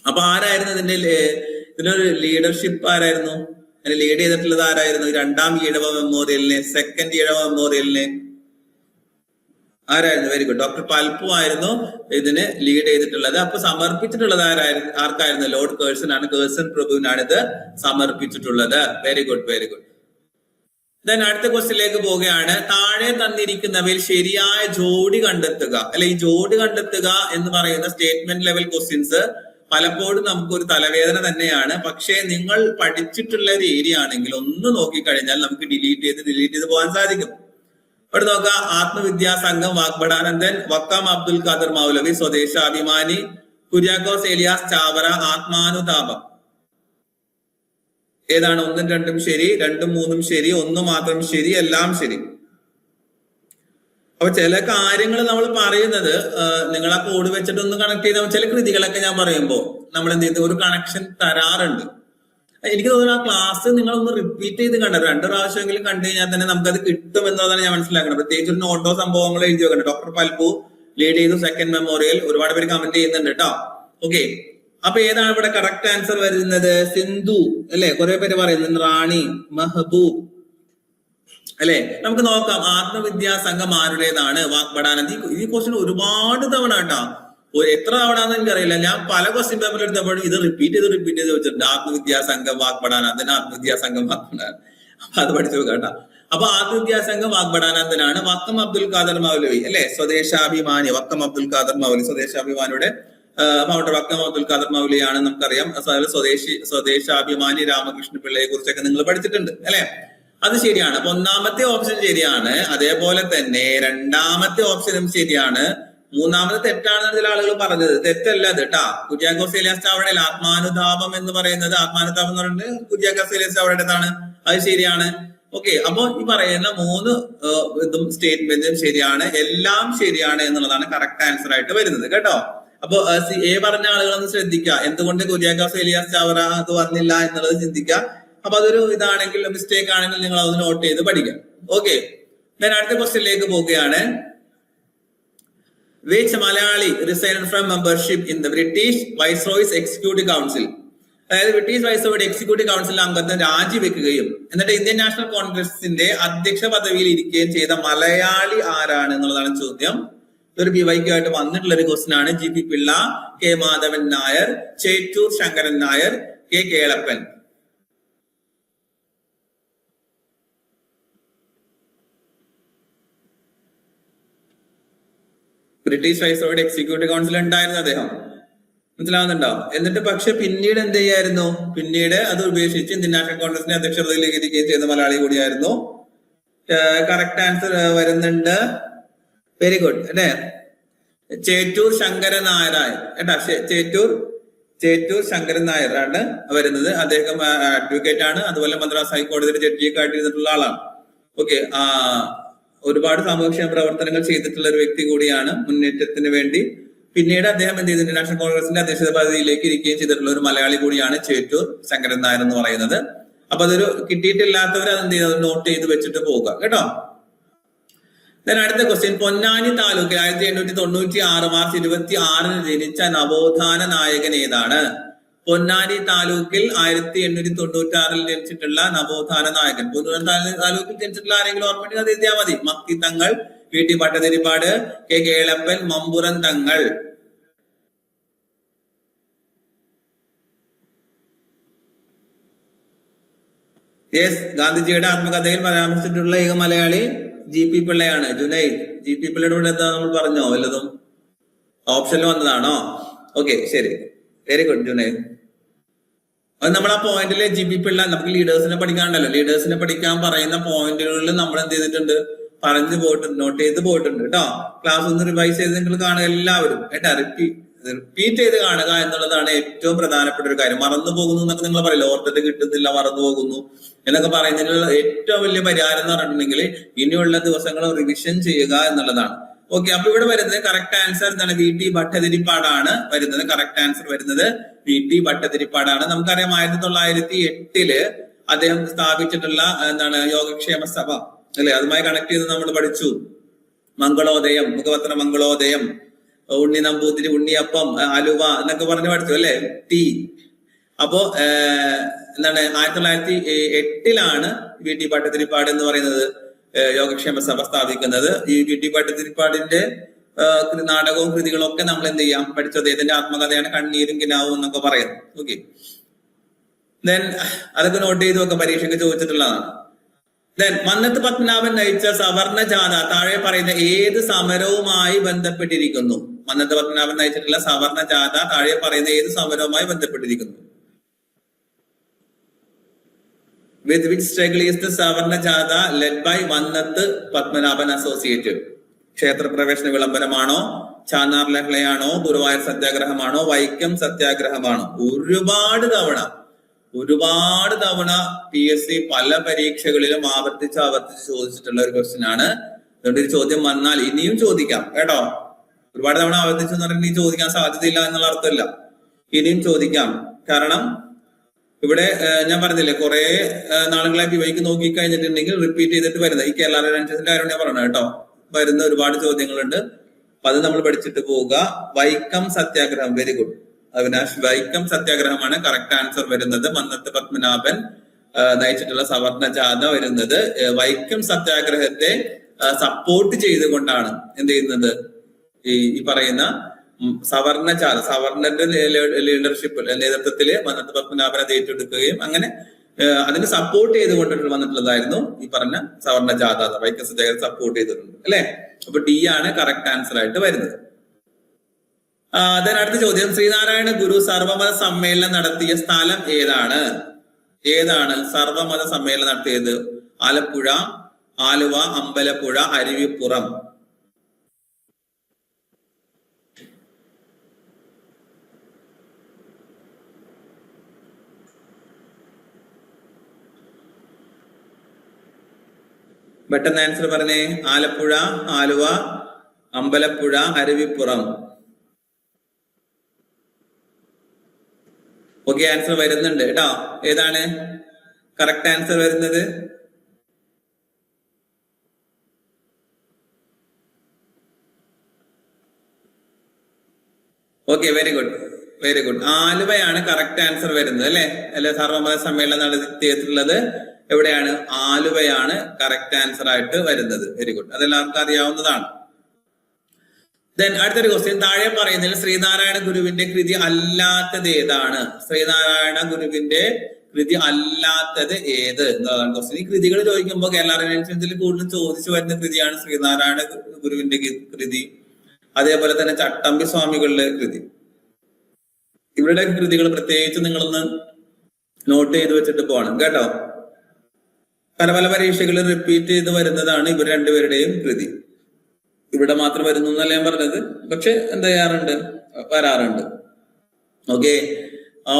അപ്പൊ ആരായിരുന്നു ഇതിനൊരു ലീഡർഷിപ്പ് ആരായിരുന്നു? അതിന് ലീഡ് ചെയ്തിട്ടുള്ളത് ആരായിരുന്നു? 2ാം ഈഴവ മെമ്മോറിയലിനെ, സെക്കൻഡ് ഈഴവ മെമ്മോറിയലിനെ ആരായിരുന്നു? വെരി ഗുഡ്, ഡോക്ടർ പൽപ്പു ആയിരുന്നു ഇതിന് ലീഡ് ചെയ്തിട്ടുള്ളത്. അപ്പൊ സമർപ്പിച്ചിട്ടുള്ളത് ആർക്കായിരുന്നു? ലോർഡ് കേഴ്സൺ ആണ്. കേഴ്സൺ പ്രഭുവിനാണ് ഇത് സമർപ്പിച്ചിട്ടുള്ളത്. Very good, very good. Then അടുത്ത ക്വസ്റ്റ്യനിലേക്ക് പോവുകയാണ്. താഴെ തന്നിരിക്കുന്നവയിൽ ശരിയായ ജോഡി കണ്ടെത്തുക. അല്ലെ, ഈ ജോഡി കണ്ടെത്തുക എന്ന് പറയുന്ന സ്റ്റേറ്റ്മെന്റ് ലെവൽ ക്വസ്റ്റ്യൻസ് പലപ്പോഴും നമുക്കൊരു തലവേദന തന്നെയാണ്. പക്ഷേ നിങ്ങൾ പഠിച്ചിട്ടുള്ള ഒരു ഏരിയ ആണെങ്കിൽ ഒന്ന് നോക്കിക്കഴിഞ്ഞാൽ നമുക്ക് ഡിലീറ്റ് ചെയ്ത് പോകാൻ സാധിക്കും. ഇവിടെ നോക്കാം, ആത്മവിദ്യാ സംഘം, വാഗ്ഭടാനന്ദൻ, വക്കം അബ്ദുൽ ഖാദർ മൗലവി, സ്വദേശാഭിമാനി, കുര്യാക്കോസ് ഏലിയാസ് ചാവറ, ആത്മാനുതാപം. ഏതാണ്? 1ഉം 2ഉം ശരി, 2ഉം 3ഉം ശരി, 1 മാത്രം ശരി, എല്ലാം ശരി. അപ്പൊ ചില കാര്യങ്ങൾ നമ്മൾ പറയുന്നത് നിങ്ങൾ ആ കോഡ് വെച്ചിട്ടൊന്ന് കണക്ട് ചെയ്താൽ ചില കൃതികളൊക്കെ ഞാൻ പറയുമ്പോൾ നമ്മൾ എന്ത് ചെയ്ത് ഒരു കണക്ഷൻ തരാറുണ്ട്. എനിക്ക് തോന്നുന്നു ആ ക്ലാസ് നിങ്ങളൊന്ന് റിപ്പീറ്റ് ചെയ്ത് കണ്ടത് 2 പ്രാവശ്യമെങ്കിലും കണ്ടു കഴിഞ്ഞാൽ തന്നെ നമുക്കത് കിട്ടും എന്നതാണ് ഞാൻ മനസ്സിലാക്കുന്നത്. പ്രത്യേകിച്ച് ഒരു നോട്ടോ സംഭവങ്ങൾ എഴുതി വെക്കണ്ട. ഡോക്ടർ പൽപ്പു ലീഡ് ചെയ്തു സെക്കൻഡ് മെമ്മോറിയൽ. ഒരുപാട് പേര് കമന്റ് ചെയ്യുന്നുണ്ട് കേട്ടോ. ഓക്കെ, അപ്പൊ ഏതാണ് ഇവിടെ കറക്റ്റ് ആൻസർ വരുന്നത്? സിന്ധു അല്ലെ, കുറെ പേര് പറയുന്നുണ്ട്. റാണി, മെഹബൂബ് അല്ലെ. നമുക്ക് നോക്കാം, ആത്മവിദ്യാ സംഘം ആരുടേതാണ്? വാഗ്ഭടാനന്ദി. ഈ ക്വസ്റ്റ്യൻ ഒരുപാട് തവണ കേട്ടോ, എത്ര തവണ എന്ന് എനിക്കറിയില്ല. ഞാൻ പല ക്വസ്റ്റ്യൻ പേപ്പർ എടുത്തപ്പോഴും ഇത് റിപ്പീറ്റ് ചെയ്ത് വെച്ചിട്ടുണ്ട്. ആത്മവിദ്യാ സംഘം വാഗ്ഭടാനന്ദൻ, ആത്മവിദ്യാ സംഘം വാഗ്ഭടാനന്ദൻ. അപ്പൊ അത് പഠിച്ചു കേട്ടോ. അപ്പൊ ആത്മവിദ്യാ സംഘം വാഗ്ഭടാനന്ദനാണ്. വക്കം അബ്ദുൽ ഖാദർ മൗലവി അല്ലെ, സ്വദേശാഭിമാനി. വക്കം അബ്ദുൽ ഖാദർ മൗലവി സ്വദേശാഭിമാനിയുടെ ഫൗണ്ടർ വക്കം അബ്ദുൽ ഖാദർ മൗലിയാണ്, നമുക്കറിയാം. സ്വദേശാഭിമാനി രാമകൃഷ്ണ പിള്ളയെ കുറിച്ചൊക്കെ നിങ്ങൾ പഠിച്ചിട്ടുണ്ട് അല്ലെ. അത് ശരിയാണ്. അപ്പൊ 1ാമത്തെ ഓപ്ഷൻ ശരിയാണ്. അതേപോലെ തന്നെ 2ാമത്തെ ഓപ്ഷനും ശരിയാണ്. 3ാമത്തെ തെറ്റാണെന്ന് ചില ആളുകൾ പറഞ്ഞത്. തെറ്റല്ല അത് കേട്ടാ. കുര്യാക്കോസ് ഏലിയാസ് ചാവറയുടെ ആത്മാനുതാപം എന്ന് പറയുന്നത്, ആത്മാനുതാപം എന്ന് പറയുന്നത് കുര്യാക്കോസ് ഏലിയാസ് ചാവറയുടേതാണ്. അത് ശരിയാണ്. ഓക്കെ, അപ്പൊ ഈ പറയുന്ന 3 ഇതും സ്റ്റേറ്റ്മെന്റും ശരിയാണ്. എല്ലാം ശരിയാണ് എന്നുള്ളതാണ് കറക്റ്റ് ആൻസർ ആയിട്ട് വരുന്നത് കേട്ടോ. അപ്പൊ എ പറഞ്ഞ ആളുകളൊന്ന് ശ്രദ്ധിക്കുക. എന്തുകൊണ്ട് കുര്യാക്കോസ് ഏലിയാസ് ചാവറ അത് വന്നില്ല എന്നുള്ളത് ചിന്തിക്കുക. അപ്പൊ അതൊരു ഇതാണെങ്കിൽ മിസ്റ്റേക്ക് ആണെങ്കിൽ നിങ്ങൾ അത് നോട്ട് ചെയ്ത് പഠിക്കാം. ഓക്കെ, ഞാൻ അടുത്ത ക്വസ്റ്റ്യനിലേക്ക് പോവുകയാണ്. Which Malayali resigned from membership in the British Viceroy's Executive Council? അതായത് ബ്രിട്ടീഷ് വൈസ്രോയുടെ എക്സിക്യൂട്ടീവ് കൗൺസിൽ അംഗത്വം രാജിവെക്കുകയും എന്നിട്ട് ഇന്ത്യൻ നാഷണൽ കോൺഗ്രസിന്റെ അധ്യക്ഷ പദവിയിൽ ഇരിക്കുകയും ചെയ്ത മലയാളി ആരാണ് എന്നുള്ളതാണ് ചോദ്യം. ഇതൊരു BYQ ആയിട്ട് വന്നിട്ടുള്ള ഒരു ക്വസ്റ്റ്യൻ ആണ്. GP Pillai, K Madhavan Nair, Chettur Sankaran Nair, K Kelappan. British വൈസ്രോയുടെ എക്സിക്യൂട്ടീവ് കൗൺസിൽ ഉണ്ടായിരുന്നു അദ്ദേഹം, മനസ്സിലാവുന്നുണ്ടോ? എന്നിട്ട് പക്ഷെ പിന്നീട് എന്ത് ചെയ്യായിരുന്നു? പിന്നീട് അത് ഉപേക്ഷിച്ച് ഇന്ത്യൻ നാഷണൽ കോൺഗ്രസിന്റെ അധ്യക്ഷ പദവിയിലേക്ക് ഇരിക്കുകയും ചെയ്ത മലയാളി കൂടിയായിരുന്നു. കറക്റ്റ് ആൻസർ വരുന്നുണ്ട്. വെരി ഗുഡ് അല്ലേ? ചേറ്റൂർ ശങ്കരൻ നായരായ കേട്ടാ, ചേറ്റൂർ ശങ്കരൻ നായർ ആണ് വരുന്നത്. അദ്ദേഹം അഡ്വക്കേറ്റ് ആണ്, അതുപോലെ മദ്രാസ് ഹൈക്കോടതിയുടെ ജഡ്ജിയൊക്കെ ആയിട്ടിരുന്നിട്ടുള്ള ആളാണ്. ഓക്കെ, ഒരുപാട് സാമൂഹ്യക്ഷേമ പ്രവർത്തനങ്ങൾ ചെയ്തിട്ടുള്ള ഒരു വ്യക്തി കൂടിയാണ്. മുന്നേറ്റത്തിന് വേണ്ടി പിന്നീട് അദ്ദേഹം എന്ത് ചെയ്തു? നാഷണൽ കോൺഗ്രസിന്റെ അധ്യക്ഷ പദവിയിലേക്ക് ഇരിക്കുകയും ചെയ്തിട്ടുള്ള ഒരു മലയാളി കൂടിയാണ് ചേറ്റൂർ ശങ്കരൻ നായർ എന്ന് പറയുന്നത്. അപ്പൊ അതൊരു കിട്ടിയിട്ടില്ലാത്തവർ അതെന്ത് ചെയ്ത് നോട്ട് ചെയ്ത് വെച്ചിട്ട് പോവുക കേട്ടോ. അടുത്ത ക്വസ്റ്റ്യൻ, പൊന്നാനി താലൂക്കിൽ 1896 മാർച്ച് 26 ജനിച്ച നവോത്ഥാന നായകൻ ഏതാണ്? പൊന്നാനി താലൂക്കിൽ 1896 ജനിച്ചിട്ടുള്ള നവോത്ഥാന നായകൻ. പൊന്നാനി താലൂക്കിൽ ജനിച്ചിട്ടുള്ള ആരെങ്കിലും ഓർമ്മ അത് എഴുതിയാൽ മതി. മക്കി തങ്ങൾ, VT ഭട്ടതിരിപ്പാട്, K കേളപ്പൻ, മമ്പുറൻ തങ്ങൾ. യെസ്, ഗാന്ധിജിയുടെ ആത്മകഥയിൽ പരാമർശിച്ചിട്ടുള്ള ഏക മലയാളി GP പിള്ളയാണ്. ജുനൈദ്. GP പിള്ളയുടെ കൂടെ എന്താ നമ്മൾ പറഞ്ഞോ വല്ലതും? ഓപ്ഷനിൽ വന്നതാണോ? ഓക്കെ, ശരി, വെരി ഗുഡ് ജുനൈദ്. അത് നമ്മൾ ആ പോയിന്റില് GP പിള്ള, നമുക്ക് ലീഡേഴ്സിനെ പഠിക്കാണ്ടല്ലോ, ലീഡേഴ്സിനെ പഠിക്കാൻ പറയുന്ന പോയിന്റുകളിൽ നമ്മൾ എന്ത് ചെയ്തിട്ടുണ്ട്? പറഞ്ഞു പോയിട്ടുണ്ട്, നോട്ട് ചെയ്ത് പോയിട്ടുണ്ട് കേട്ടോ. ക്ലാസ് ഒന്ന് റിവൈസ് ചെയ്ത് നിങ്ങൾ കാണുക എല്ലാവരും കേട്ടാ. റിപ്പീറ്റ് ചെയ്ത് കാണുക എന്നുള്ളതാണ് ഏറ്റവും പ്രധാനപ്പെട്ട ഒരു കാര്യം. മറന്നു പോകുന്നു എന്നൊക്കെ നിങ്ങൾ പറയില്ല, ഓർത്തിട്ട് കിട്ടുന്നില്ല, മറന്നു പോകുന്നു എന്നൊക്കെ പറയുന്നതിനുള്ള ഏറ്റവും വലിയ പരിഹാരം എന്ന് പറഞ്ഞിട്ടുണ്ടെങ്കിൽ ഇനിയുള്ള ദിവസങ്ങൾ റിവിഷൻ ചെയ്യുക എന്നുള്ളതാണ്. ഓക്കെ, അപ്പൊ ഇവിടെ വരുന്നത് കറക്റ്റ് ആൻസർ എന്താണ്? VT ഭട്ടതിരിപ്പാടാണ് വരുന്നത്. കറക്റ്റ് ആൻസർ വരുന്നത് VT ഭട്ടതിരിപ്പാടാണ്. നമുക്കറിയാം 1908 അദ്ദേഹം സ്ഥാപിച്ചിട്ടുള്ള എന്താണ് യോഗക്ഷേമ സഭ അല്ലെ, അതുമായി കണക്ട് ചെയ്ത് നമ്മൾ പഠിച്ചു. മംഗളോദയം, മുഖപത്ര മംഗളോദയം, ഉണ്ണി നമ്പൂതിരി, ഉണ്ണിയപ്പം, അലുവ എന്നൊക്കെ പറഞ്ഞ് പഠിച്ചു അല്ലെ, ടീ. അപ്പോ എന്താണ് 1908 VT ഭട്ടതിരിപ്പാട് എന്ന് പറയുന്നത് യോഗക്ഷേമ സഭ സ്ഥാപിക്കുന്നത്. ഈ VT ഭട്ടതിരിപ്പാടിന്റെ നാടകവും കൃതികളും ഒക്കെ നമ്മൾ എന്ത് ചെയ്യാം പഠിച്ചത്. ഇതിന്റെ ആത്മകഥയാണ് കണ്ണീരും കിനാവും എന്നൊക്കെ പറയുന്നത്. ഓക്കെ, ദെൻ അതൊക്കെ നോട്ട് ചെയ്ത് ഒക്കെ പരീക്ഷയ്ക്ക് ചോദിച്ചിട്ടുള്ളതാണ്. ദെൻ മന്നത്ത് പത്മനാഭൻ നയിച്ച സവർണ ജാഥ താഴെ പറയുന്ന ഏത് സമരവുമായി ബന്ധപ്പെട്ടിരിക്കുന്നു? മന്നത്ത് പത്മനാഭൻ നയിച്ചിട്ടുള്ള സവർണ ജാഥ താഴെ പറയുന്ന ഏത് സമരവുമായി ബന്ധപ്പെട്ടിരിക്കുന്നു? With which struggle is the Savarna Jatha led by Mannathu Padmanabhan Associated? ക്ഷേത്രപ്രവേശന വിളംബരമാണോ, ചാന്നാർ ലഹളയാണോ, ഗുരുവായൂർ സത്യാഗ്രഹമാണോ, വൈക്കം സത്യാഗ്രഹമാണോ? ഒരുപാട് തവണ PSC പല പരീക്ഷകളിലും ആവർത്തിച്ച് ചോദിച്ചിട്ടുള്ള ഒരു ക്വസ്റ്റ്യൻ ആണ്. അതുകൊണ്ട് ഒരു ചോദ്യം വന്നാൽ ഇനിയും ചോദിക്കാം കേട്ടോ. ഒരുപാട് തവണ ആവർത്തിച്ചു എന്ന് പറഞ്ഞാൽ ഇനി ചോദിക്കാൻ സാധ്യതയില്ല എന്നുള്ള അർത്ഥമില്ല, ഇനിയും ചോദിക്കാം. കാരണം ഇവിടെ ഞാൻ പറഞ്ഞില്ലേ, കുറെ നാളുകളായി BYQ നോക്കി കഴിഞ്ഞിട്ടുണ്ടെങ്കിൽ റിപ്പീറ്റ് ചെയ്തിട്ട് വരുന്നത് ഈ കേരള റെസിഡൻസിന്റെ കാര്യം ഞാൻ പറഞ്ഞത് കേട്ടോ. വരുന്ന ഒരുപാട് ചോദ്യങ്ങളുണ്ട്, അപ്പൊ അത് നമ്മൾ പഠിച്ചിട്ട് പോവുക. വൈക്കം സത്യാഗ്രഹം, വെരി ഗുഡ് അവിനാഷ്. വൈക്കം സത്യാഗ്രഹമാണ് കറക്റ്റ് ആൻസർ വരുന്നത്. മന്നത്ത് പത്മനാഭൻ നയിച്ചിട്ടുള്ള സവർണ ജാഥ വരുന്നത് വൈക്കം സത്യാഗ്രഹത്തെ സപ്പോർട്ട് ചെയ്തുകൊണ്ടാണ് എന്ത് ചെയ്യുന്നത്? ഈ പറയുന്ന സവർണ ജാഥ, സവർണന്റെ ലീഡർഷിപ്പ് നേതൃത്വത്തില് മന്നത്ത് പത്മനാഭനെ ഏറ്റെടുക്കുകയും അങ്ങനെ അതിന് സപ്പോർട്ട് ചെയ്തുകൊണ്ടിട്ട് വന്നിട്ടുള്ളതായിരുന്നു ഈ പറഞ്ഞ സവർണ ജാഥ. വൈക്കം സത്യാഗ്രഹം സപ്പോർട്ട് ചെയ്തിട്ടുണ്ട് അല്ലെ. അപ്പൊ D ആണ് കറക്റ്റ് ആൻസർ ആയിട്ട് വരുന്നത്. അടുത്ത ചോദ്യം, ശ്രീനാരായണ ഗുരു സർവമത സമ്മേളനം നടത്തിയ സ്ഥലം ഏതാണ് സർവമത സമ്മേളനം നടത്തിയത്? ആലപ്പുഴ, ആലുവ, അമ്പലപ്പുഴ, അരുവിപ്പുറം. പെട്ടെന്ന് ആൻസർ പറഞ്ഞേ. ആലപ്പുഴ, ആലുവ, അമ്പലപ്പുഴ, അരുവിപ്പുറം. ഓക്കെ, ആൻസർ വരുന്നുണ്ട് കേട്ടോ. ഏതാണ് കറക്റ്റ് ആൻസർ വരുന്നത്? Okay, very good, very good. ആലുവയാണ് കറക്റ്റ് ആൻസർ വരുന്നത് അല്ലെ? അല്ലെ, സർവമത സമ്മേളനം നടത്തിയിട്ടുള്ളത് എവിടെയാണ്? ആലുവയാണ് കറക്റ്റ് ആൻസർ ആയിട്ട് വരുന്നത്. വെരി ഗുഡ്, അതെല്ലാവർക്കും അറിയാവുന്നതാണ്. ദെൻ അടുത്തൊരു ക്വസ്റ്റ്യൻ, താഴെ പറയുന്നതിൽ ശ്രീനാരായണ ഗുരുവിന്റെ കൃതി അല്ലാത്തത് ഏതാണ്? ശ്രീനാരായണ ഗുരുവിന്റെ കൃതി അല്ലാത്തത് ഏത് എന്നതാണ് ക്വസ്റ്റ്യൻ. ഈ കൃതികൾ ചോദിക്കുമ്പോൾ കേരള റിനൻഷ്യൻസിൽ കൂടുതൽ ചോദിച്ചു വരുന്ന കൃതിയാണ് ശ്രീനാരായണ ഗുരുവിന്റെ കൃതി, അതേപോലെ തന്നെ ചട്ടമ്പി സ്വാമികളുടെ കൃതി. ഇവരുടെ കൃതികൾ പ്രത്യേകിച്ച് നിങ്ങളൊന്ന് നോട്ട് ചെയ്ത് വെച്ചിട്ട് പോകണം കേട്ടോ. പല പല പരീക്ഷകളിൽ റിപ്പീറ്റ് ചെയ്ത് വരുന്നതാണ് ഇവർ രണ്ടുപേരുടെയും കൃതി. ഇവിടെ മാത്രം വരുന്നു എന്നല്ല ഞാൻ പറഞ്ഞത്, പക്ഷെ എന്താ ചെയ്യാറുണ്ട്, വരാറുണ്ട്. Okay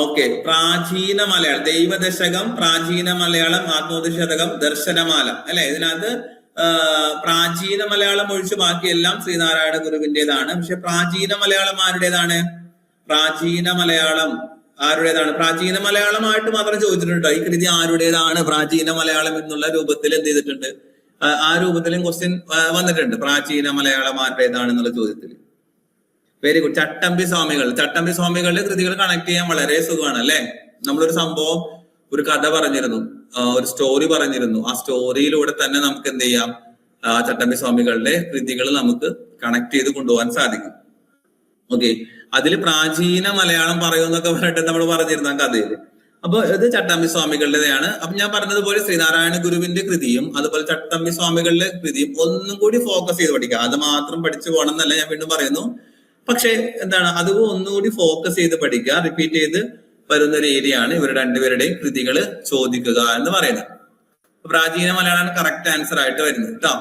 okay. പ്രാചീന മലയാളം, ദൈവദശകം, പ്രാചീന മലയാളം, ആത്മോദശതകം, ദർശനമാല അല്ലെ? ഇതിനകത്ത് പ്രാചീന മലയാളം ഒഴിച്ച് ബാക്കിയെല്ലാം ശ്രീനാരായണ ഗുരുവിന്റേതാണ്. പക്ഷെ പ്രാചീന മലയാളം ആരുടേതാണ്? പ്രാചീന മലയാളം ആരുടേതാണ്? പ്രാചീന മലയാളമായിട്ട് മാത്രം ചോദിച്ചിട്ടുണ്ട്. ഈ കൃതി ആരുടേതാണ് പ്രാചീന മലയാളം എന്നുള്ള രൂപത്തിൽ എന്ത് ചെയ്തിട്ടുണ്ട്? ആ രൂപത്തിലും ക്വസ്റ്റ്യൻ വന്നിട്ടുണ്ട്. പ്രാചീന മലയാളം ആരുടേതാണെന്നുള്ള ചോദ്യത്തിൽ. Very good. ചട്ടമ്പി സ്വാമികൾ, ചട്ടമ്പി സ്വാമികളുടെ കൃതികൾ കണക്ട് ചെയ്യാൻ വളരെ സുഖമാണ് അല്ലെ? നമ്മളൊരു സംഭവം, ഒരു കഥ പറഞ്ഞിരുന്നു, ഒരു സ്റ്റോറി പറഞ്ഞിരുന്നു. ആ സ്റ്റോറിയിലൂടെ തന്നെ നമുക്ക് എന്ത് ചെയ്യാം? ചട്ടമ്പി സ്വാമികളുടെ കൃതികൾ നമുക്ക് കണക്ട് ചെയ്ത് കൊണ്ടുപോകാൻ സാധിക്കും. ഓക്കെ, അതിൽ പ്രാചീന മലയാളം പറയുമെന്നൊക്കെ പറഞ്ഞിട്ട് നമ്മൾ പറഞ്ഞിരുന്ന കഥയിൽ. അപ്പൊ ഇത് ചട്ടമ്പി സ്വാമികളുടേതാണ്. അപ്പൊ ഞാൻ പറഞ്ഞതുപോലെ ശ്രീനാരായണ ഗുരുവിന്റെ കൃതിയും അതുപോലെ ചട്ടമ്പി സ്വാമികളുടെ കൃതിയും ഒന്നും കൂടി ഫോക്കസ് ചെയ്ത് പഠിക്കുക. അത് മാത്രം പഠിച്ചു പോകണം എന്നല്ല ഞാൻ വീണ്ടും പറയുന്നു. പക്ഷെ എന്താണ്, അത് ഒന്നുകൂടി ഫോക്കസ് ചെയ്ത് പഠിക്കുക. റിപ്പീറ്റ് ചെയ്ത് വരുന്ന ഒരു ഏരിയ ആണ് ഇവർ രണ്ടുപേരുടെയും കൃതികൾ ചോദിക്കുക എന്ന് പറയുന്നത്. പ്രാചീന മലയാളമാണ് കറക്റ്റ് ആൻസർ ആയിട്ട് വരുന്നത് കേട്ടോ.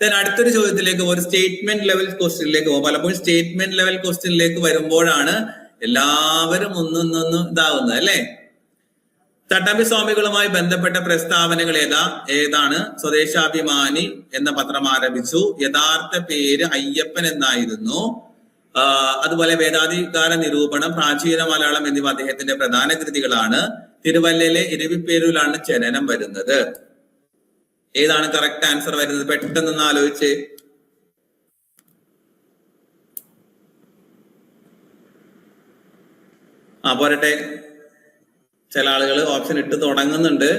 ദെൻ അടുത്തൊരു ചോദ്യത്തിലേക്ക്, ഒരു സ്റ്റേറ്റ്മെന്റ് ലെവൽ ക്വസ്റ്റ്യനിലേക്ക് പോകും. പലപ്പോഴും സ്റ്റേറ്റ്മെന്റ് ലെവൽ ക്വസ്റ്റ്യനിലേക്ക് വരുമ്പോഴാണ് എല്ലാവരും ഒന്നൊന്നൊന്ന് ഇതാവുന്നത് അല്ലെ? ചട്ടമ്പി സ്വാമികളുമായി ബന്ധപ്പെട്ട പ്രസ്താവനകൾ ഏതാണ്? സ്വദേശാഭിമാനി എന്ന പത്രം ആരംഭിച്ചു. യഥാർത്ഥ പേര് അയ്യപ്പൻ എന്നായിരുന്നു. അതുപോലെ വേദാധികാര നിരൂപണം, പ്രാചീന മലയാളം എന്നിവ അദ്ദേഹത്തിന്റെ പ്രധാന കൃതികളാണ്. തിരുവല്ലയിലെ ഇരവിപ്പേരൂരിലാണ് ജനനം വരുന്നത്. ഏതാണ് കറക്റ്റ് ആൻസർ വരുന്നത്? പെട്ടെന്ന് ആലോചിച്ച്. പോരട്ടെ, ചില ആളുകൾ ഓപ്ഷൻ ഇട്ട് തുടങ്ങുന്നുണ്ട്.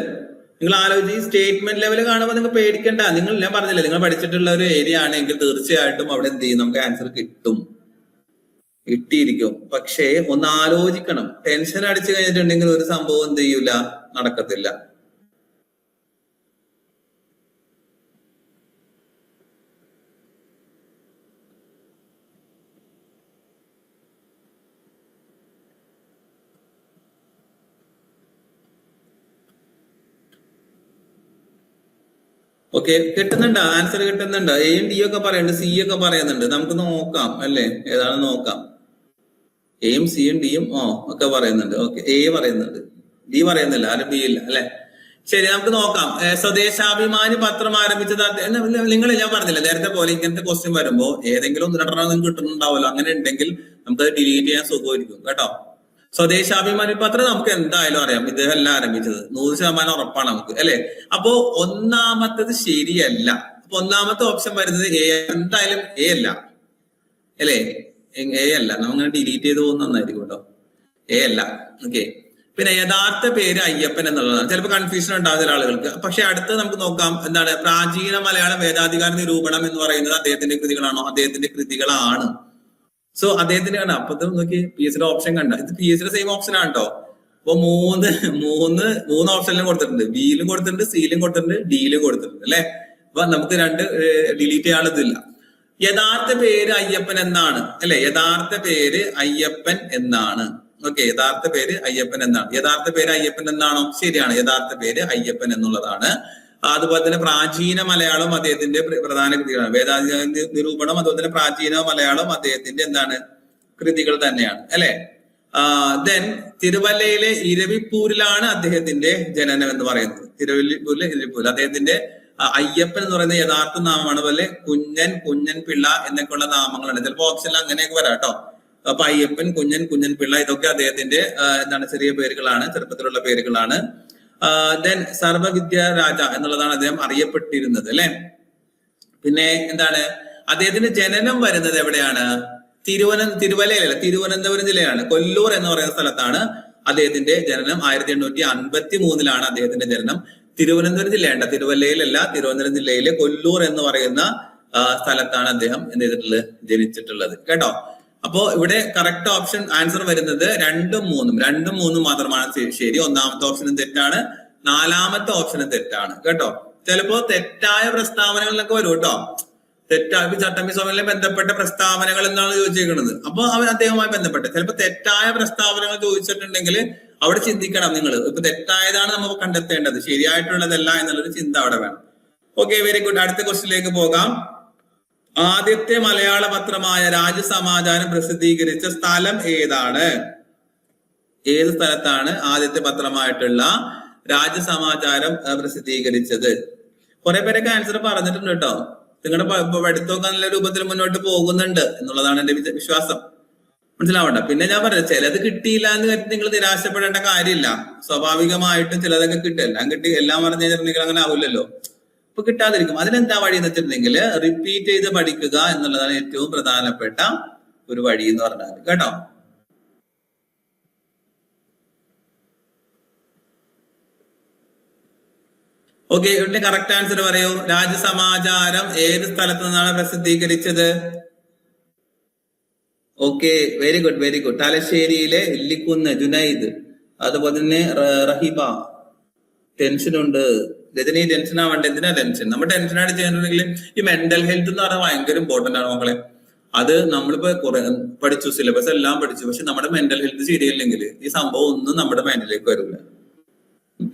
നിങ്ങൾ ആലോചിച്ച്, ഈ സ്റ്റേറ്റ്മെന്റ് ലെവൽ കാണുമ്പോൾ നിങ്ങൾ പേടിക്കണ്ട. ഞാൻ പറഞ്ഞില്ലേ, നിങ്ങൾ പഠിച്ചിട്ടുള്ള ഒരു ഏരിയ ആണെങ്കിൽ തീർച്ചയായിട്ടും അവിടെ എന്ത് ചെയ്യും? നമുക്ക് ആൻസർ കിട്ടിയിരിക്കും. പക്ഷേ ഒന്ന് ആലോചിക്കണം. ടെൻഷൻ അടിച്ചു കഴിഞ്ഞിട്ടുണ്ടെങ്കിൽ ഒരു സംഭവം എന്ത് ചെയ്യൂല, നടക്കത്തില്ല. ഓക്കെ, കിട്ടുന്നുണ്ടോ? ആൻസർ കിട്ടുന്നുണ്ടോ? എയും ഡി ഒക്കെ പറയുന്നുണ്ട്, സി ഒക്കെ പറയുന്നുണ്ട്. നമുക്ക് നോക്കാം അല്ലേ, ഏതാണ് നോക്കാം. എയും സിയും ഡിയും ഒക്കെ പറയുന്നുണ്ട്. ഓക്കെ, എ പറയുന്നുണ്ട്, ബി പറയുന്നില്ല, ആരും ബി ഇല്ല അല്ലെ? ശരി, നമുക്ക് നോക്കാം. സ്വദേശാഭിമാനി പത്രം ആരംഭിച്ചത് ഞാൻ പറഞ്ഞില്ല നേരത്തെ പോലെ, ഇങ്ങനത്തെ ക്വസ്റ്റ്യൻ വരുമ്പോ ഏതെങ്കിലും ഒന്ന് രണ്ടെണ്ണം കിട്ടുന്നുണ്ടാവുമല്ലോ. അങ്ങനെ ഉണ്ടെങ്കിൽ നമുക്ക് ഡിലീറ്റ് ചെയ്യാൻ സുഖമായിരിക്കും കേട്ടോ. സ്വദേശാഭിമാനി പത്രം നമുക്ക് എന്തായാലും അറിയാം, ഇദ്ദേഹമല്ല ആരംഭിച്ചത്, 100% ഉറപ്പാണ് നമുക്ക് അല്ലെ? അപ്പോ ഒന്നാമത്തത് ശരിയല്ല. അപ്പൊ ഒന്നാമത്തെ ഓപ്ഷൻ വരുന്നത് എ, എന്തായാലും എ അല്ല അല്ലെ? എ അല്ല, നമ്മങ്ങനെ ഡിലീറ്റ് ചെയ്ത് പോകുന്ന നന്നായിരിക്കും കേട്ടോ. എ അല്ല. ഓക്കെ, പിന്നെ യഥാർത്ഥ പേര് അയ്യപ്പൻ എന്നുള്ളതാണ്. ചിലപ്പോൾ കൺഫ്യൂഷൻ ഉണ്ടാകുന്ന ചില ആളുകൾക്ക്. പക്ഷെ അടുത്ത് നമുക്ക് നോക്കാം, എന്താണ് പ്രാചീന മലയാളം വേദാധികാര നിരൂപണം എന്ന് പറയുന്നത് അദ്ദേഹത്തിന്റെ കൃതികളാണോ? അദ്ദേഹത്തിന്റെ കൃതികളാണ്. സോ അദ്ദേഹത്തിന്റെ കണ്ട, അപ്പൊ നോക്കി പി എസ് സിയുടെ ഓപ്ഷൻ കണ്ട, ഇത് പി എസ് സിയുടെ സെയിം ഓപ്ഷൻ ആണ് കേട്ടോ. അപ്പൊ മൂന്ന് ഓപ്ഷനിലും കൊടുത്തിട്ടുണ്ട്. ബിയിലും കൊടുത്തിട്ടുണ്ട്, സിയിലും കൊടുത്തിട്ടുണ്ട്, ഡിയിലും കൊടുത്തിട്ടുണ്ട് അല്ലെ? അപ്പൊ നമുക്ക് രണ്ട് ഡിലീറ്റ് ചെയ്യാനുള്ളതില്ല. യഥാർത്ഥ പേര് അയ്യപ്പൻ എന്നാണ് അല്ലെ? യഥാർത്ഥ പേര് അയ്യപ്പൻ എന്നാണ്. ഓക്കെ, യഥാർത്ഥ പേര് അയ്യപ്പൻ എന്നാണ്. യഥാർത്ഥ പേര് അയ്യപ്പൻ എന്നാണോ? ശരിയാണ്, യഥാർത്ഥ പേര് അയ്യപ്പൻ എന്നുള്ളതാണ്. അതുപോലെ തന്നെ പ്രാചീന മലയാളം അദ്ദേഹത്തിന്റെ പ്രധാന കൃതികളാണ്. വേദാധികാര നിരൂപണം അതുപോലെ തന്നെ പ്രാചീന മലയാളം അദ്ദേഹത്തിന്റെ എന്താണ് കൃതികൾ തന്നെയാണ് അല്ലെ? ദെൻ തിരുവല്ലയിലെ ഇരവിപ്പൂരിലാണ് അദ്ദേഹത്തിന്റെ ജനനം എന്ന് പറയുന്നത്. തിരുവല്ലൂരിലെ ഇരവിപ്പൂർ അദ്ദേഹത്തിന്റെ അയ്യപ്പൻ എന്ന് പറയുന്ന യഥാർത്ഥ നാമമാണ്. പോലെ കുഞ്ഞൻ പിള്ള എന്നൊക്കെയുള്ള നാമങ്ങളാണ്. ചിലപ്പോൾ ഓപ്ഷനിൽ അങ്ങനെയൊക്കെ വരാം കേട്ടോ. അപ്പൊ അയ്യപ്പൻ, കുഞ്ഞൻ പിള്ള ഇതൊക്കെ അദ്ദേഹത്തിന്റെ എന്താണ് ചെറിയ പേരുകളാണ്, ചെറുപ്പത്തിലുള്ള പേരുകളാണ്. ദെൻ സർവവിദ്യ രാജ എന്നുള്ളതാണ് അദ്ദേഹം അറിയപ്പെട്ടിരുന്നത് അല്ലെ. പിന്നെ എന്താണ്, അദ്ദേഹത്തിന്റെ ജനനം വരുന്നത് എവിടെയാണ്? തിരുവല്ലയിലല്ല, തിരുവനന്തപുരം ജില്ലയാണ്, കൊല്ലൂർ എന്ന് പറയുന്ന സ്ഥലത്താണ് അദ്ദേഹത്തിന്റെ ജനനം. 1853 അദ്ദേഹത്തിന്റെ ജനനം. തിരുവനന്തപുരം ജില്ലയുണ്ട്, തിരുവല്ലയിലല്ല, തിരുവനന്തപുരം ജില്ലയിലെ കൊല്ലൂർ എന്ന് പറയുന്ന സ്ഥലത്താണ് അദ്ദേഹം എന്ത് ചെയ്തിട്ടുള്ളത്, ജനിച്ചിട്ടുള്ളത് കേട്ടോ. അപ്പോ ഇവിടെ കറക്റ്റ് ഓപ്ഷൻ ആൻസർ വരുന്നത് 2ഉം 3ഉം മാത്രമാണ് ശരി. ഒന്നാമത്തെ ഓപ്ഷനും തെറ്റാണ്, 4ാമത്തെ ഓപ്ഷനും തെറ്റാണ് കേട്ടോ. ചിലപ്പോ തെറ്റായ പ്രസ്താവനകളിലൊക്കെ വരും കേട്ടോ. തെറ്റായ ചട്ടമ്പി സ്വാമിയുമായി ബന്ധപ്പെട്ട പ്രസ്താവനകൾ എന്നാണ് ചോദിച്ചിരിക്കുന്നത്. അപ്പൊ അദ്ദേഹവുമായി ബന്ധപ്പെട്ട് ചിലപ്പോ തെറ്റായ പ്രസ്താവനകൾ ചോദിച്ചിട്ടുണ്ടെങ്കിൽ അവിടെ ചിന്തിക്കണം നിങ്ങൾ. ഇപ്പൊ തെറ്റായതാണ് നമുക്ക് കണ്ടെത്തേണ്ടത്, ശരിയായിട്ടുള്ളതല്ല എന്നുള്ളൊരു ചിന്ത അവിടെ വേണം. Okay, very good. അടുത്ത ക്വസ്റ്റിലേക്ക് പോകാം. ആദ്യത്തെ മലയാള പത്രമായ രാജസമാചാരം പ്രസിദ്ധീകരിച്ച സ്ഥലം ഏതാണ്? ഏത് സ്ഥലത്താണ് ആദ്യത്തെ പത്രമായിട്ടുള്ള രാജസമാചാരം പ്രസിദ്ധീകരിച്ചത്? കുറെ പേരൊക്കെ ആൻസർ പറഞ്ഞിട്ടുണ്ട് കേട്ടോ. നിങ്ങളുടെ പഠിത്തമൊക്കെ നല്ല രൂപത്തിൽ മുന്നോട്ട് പോകുന്നുണ്ട് എന്നുള്ളതാണ് എന്റെ വിശ്വാസം. മനസ്സിലാവണ്ട. പിന്നെ ഞാൻ പറഞ്ഞത് ചിലത് കിട്ടിയില്ല എന്ന് കരുതി നിങ്ങൾ നിരാശപ്പെടേണ്ട കാര്യമില്ല. സ്വാഭാവികമായിട്ടും ചിലതൊക്കെ കിട്ടും. എല്ലാം കിട്ടി എല്ലാം പറഞ്ഞു കഴിഞ്ഞിട്ടുണ്ടെങ്കിൽ അങ്ങനെ ആവില്ലല്ലോ. ഇപ്പൊ കിട്ടാതിരിക്കും. അതിനെന്താ വഴി എന്ന് വെച്ചിട്ടുണ്ടെങ്കിൽ റിപ്പീറ്റ് ചെയ്ത് പഠിക്കുക എന്നുള്ളതാണ് ഏറ്റവും പ്രധാനപ്പെട്ട ഒരു വഴി എന്ന് പറഞ്ഞാൽ കേട്ടോ. ഓക്കെ, ഇവിടെ കറക്റ്റ് ആൻസർ പറയൂ. രാജസമാചാരം ഏത് സ്ഥലത്ത് നിന്നാണ് പ്രസിദ്ധീകരിച്ചത്? Okay, very good very good. തലശ്ശേരിയിലെ ഇല്ലിക്കുന്ന് ജുനൈദ്, അതുപോലെ തന്നെ റഹിബ. ടെൻഷനുണ്ട് രജനി, ടെൻഷൻ ആവണ്ട. എന്തിനാ ടെൻഷൻ? നമ്മൾ ടെൻഷനായിട്ട് ചെയ്യുന്നുണ്ടെങ്കിൽ ഈ മെന്റൽ ഹെൽത്ത് എന്ന് പറഞ്ഞാൽ ഭയങ്കര ഇമ്പോർട്ടന്റ് ആണ് മക്കളെ. അത് നമ്മളിപ്പോ കുറെ പഠിച്ചു, സിലബസ് എല്ലാം പഠിച്ചു, പക്ഷെ നമ്മുടെ മെന്റൽ ഹെൽത്ത് ശരിയല്ലെങ്കിൽ ഈ സംഭവം ഒന്നും നമ്മുടെ മൈൻഡിലേക്ക് വരില്ല.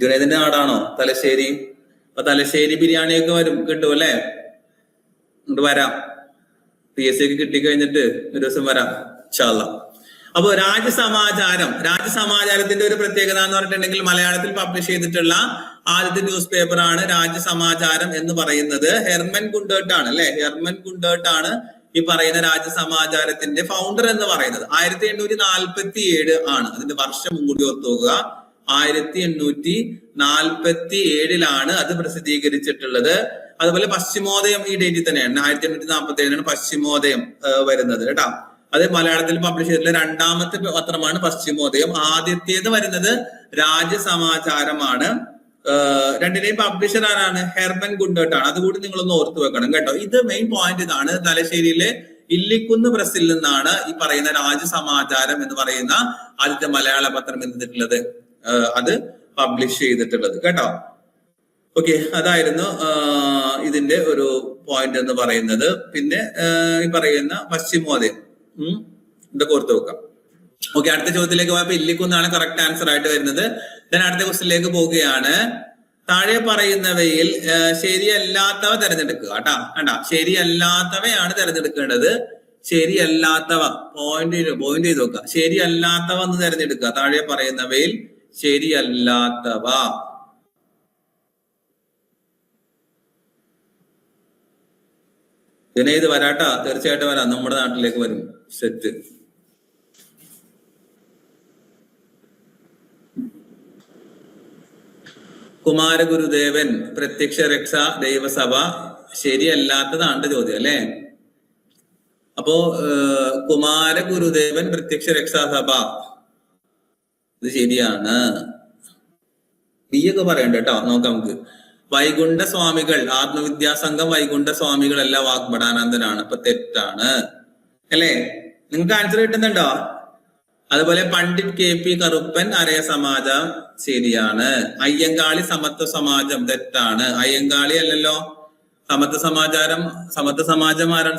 ജുനൈദിന്റെ നാടാണോ തലശ്ശേരി? അപ്പൊ തലശ്ശേരി ബിരിയാണിയൊക്കെ കിട്ടും അല്ലെ? ഇങ്ങോട്ട് വരാം, PSC ഒക്കെ കിട്ടിക്കഴിഞ്ഞിട്ട് ഒരു ദിവസം വരാം ഇൻഷാ അല്ലാഹ്. അപ്പൊ രാജസമാചാരത്തിന്റെ ഒരു പ്രത്യേകത എന്ന് പറഞ്ഞിട്ടുണ്ടെങ്കിൽ മലയാളത്തിൽ പബ്ലിഷ് ചെയ്തിട്ടുള്ള ആദ്യത്തെ ന്യൂസ് പേപ്പർ ആണ് രാജസമാചാരം എന്ന് പറയുന്നത്. ഹെർമൻ ഗുണ്ടേർട്ട് ആണ് അല്ലെ? ഹെർമൻ ഗുണ്ടേർട്ട് ആണ് ഈ പറയുന്ന രാജസമാചാരത്തിന്റെ ഫൗണ്ടർ എന്ന് പറയുന്നത്. 1847 ആണ് അതിന്റെ വർഷം കൂടി ഓർത്തുപോകുക. 1847 അത് പ്രസിദ്ധീകരിച്ചിട്ടുള്ളത്. അതുപോലെ പശ്ചിമോദയം ഈ ഡേറ്റിൽ തന്നെയാണ്, 1847 പശ്ചിമോദയം വരുന്നത് കേട്ടോ. അത് മലയാളത്തിൽ പബ്ലിഷ് ചെയ്തിട്ടുള്ള 2ാമത്തെ പത്രമാണ് പശ്ചിമോദയം. ആദ്യത്തേത് വരുന്നത് രാജസമാചാരമാണ്. രണ്ടിനെയും പബ്ലിഷർ ആരാണ്? ഹെർമൻ ഗുണ്ടേർട്ട് ആണ്. അതുകൂടി നിങ്ങളൊന്ന് ഓർത്തു വെക്കണം കേട്ടോ. ഇത് മെയിൻ പോയിന്റ് ഇതാണ്. തലശ്ശേരിയിലെ ഇല്ലിക്കുന്ന് പ്രസിൽ നിന്നാണ് ഈ പറയുന്ന രാജസമാചാരം എന്ന് പറയുന്ന ആദ്യത്തെ മലയാള പത്രം എന്തിട്ടുള്ളത്, അത് പബ്ലിഷ് ചെയ്തിട്ടുള്ളത് കേട്ടോ. ഓക്കെ, അതായിരുന്നു ഇതിന്റെ ഒരു പോയിന്റ് എന്ന് പറയുന്നത്. പിന്നെ ഈ പറയുന്ന പശ്ചിമോദയം ഇതൊക്കെ ഓർത്ത് വെക്കാം. ഓക്കെ, അടുത്ത ചോദ്യത്തിലേക്ക് പോയപ്പോ ഇല്ലിക്കുന്നാണ് കറക്റ്റ് ആൻസർ ആയിട്ട് വരുന്നത്. ദെൻ അടുത്ത ക്വസ്റ്റിലേക്ക് പോവുകയാണ്. താഴെ പറയുന്നവയിൽ ശരിയല്ലാത്തവ തിരഞ്ഞെടുക്കുക കേട്ടാ. വേണ്ട, ശരിയല്ലാത്തവയാണ് തിരഞ്ഞെടുക്കേണ്ടത്. ശരിയല്ലാത്തവ പോയിന്റ് ചെയ്ത് നോക്കുക. ശരിയല്ലാത്തവ എന്ന് തിരഞ്ഞെടുക്കുക. താഴെ പറയുന്നവയിൽ ശരിയല്ലാത്തവ. ജുനൈദ് വരാട്ടാ, തീർച്ചയായിട്ടും വരാം, നമ്മുടെ നാട്ടിലേക്ക് വരും. സെറ്റ്. കുമാരഗുരുദേവൻ പ്രത്യക്ഷ രക്ഷ ദൈവസഭ ശരിയല്ലാത്തതാണ് ചോദ്യം അല്ലെ? അപ്പോ കുമാരഗുരുദേവൻ പ്രത്യക്ഷ രക്ഷാസഭ ഇത് ശരിയാണ്. ബി ഒക്കെ പറയണ്ട കേട്ടോ. നോക്കാം നമുക്ക്. വൈകുണ്ഠ സ്വാമികൾ, ആത്മവിദ്യാസംഘം വൈകുണ്ഠ സ്വാമികൾ അല്ല, വാഗ്ഭടാനന്ദനാണ്. അപ്പൊ തെറ്റാണ് അല്ലേ? നിങ്ങൾക്ക് ആൻസർ കിട്ടുന്നുണ്ടോ? അതുപോലെ പണ്ഡിറ്റ് KP കറുപ്പൻ അരയ സമാജം ശരിയാണ്. അയ്യങ്കാളി സമത്വ സമാജം തെറ്റാണ്. അയ്യങ്കാളി അല്ലല്ലോ, സമത്വ സമാജം ആരാണ്?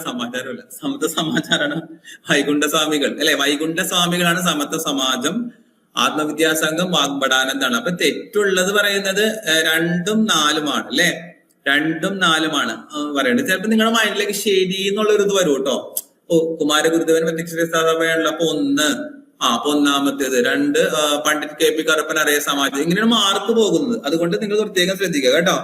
സമാചാരമല്ല, സമത്വ സമാചാരാണ് വൈകുണ്ഠ സ്വാമികൾ അല്ലെ? വൈകുണ്ഠ സ്വാമികളാണ് സമത്വ സമാജം. ആത്മവിദ്യാസംഘം വാഗ്ഭടാനന്ദാണ്. അപ്പൊ തെറ്റുള്ളത് പറയുന്നത് 2ഉം 4ഉം ആണ് അല്ലെ? 2ഉം 4ഉം ആണ് പറയേണ്ടത്. ചിലപ്പോ നിങ്ങളുടെ മൈൻഡിലേക്ക് ശരി എന്നുള്ളൊരു ഇത് വരും കേട്ടോ. ഓ, കുമാരഗുരുദേവൻ പ്രത്യക്ഷ സഭയാണല്ലോ, അപ്പൊ 1. അപ്പൊ 1ാമത്തേത്. 2 പണ്ഡിറ്റ് KP കറുപ്പൻ അരയ സമാജം. ഇങ്ങനെയാണ് മാർക്ക് പോകുന്നത്. അതുകൊണ്ട് നിങ്ങൾ പ്രത്യേകം ശ്രദ്ധിക്കുക കേട്ടോ.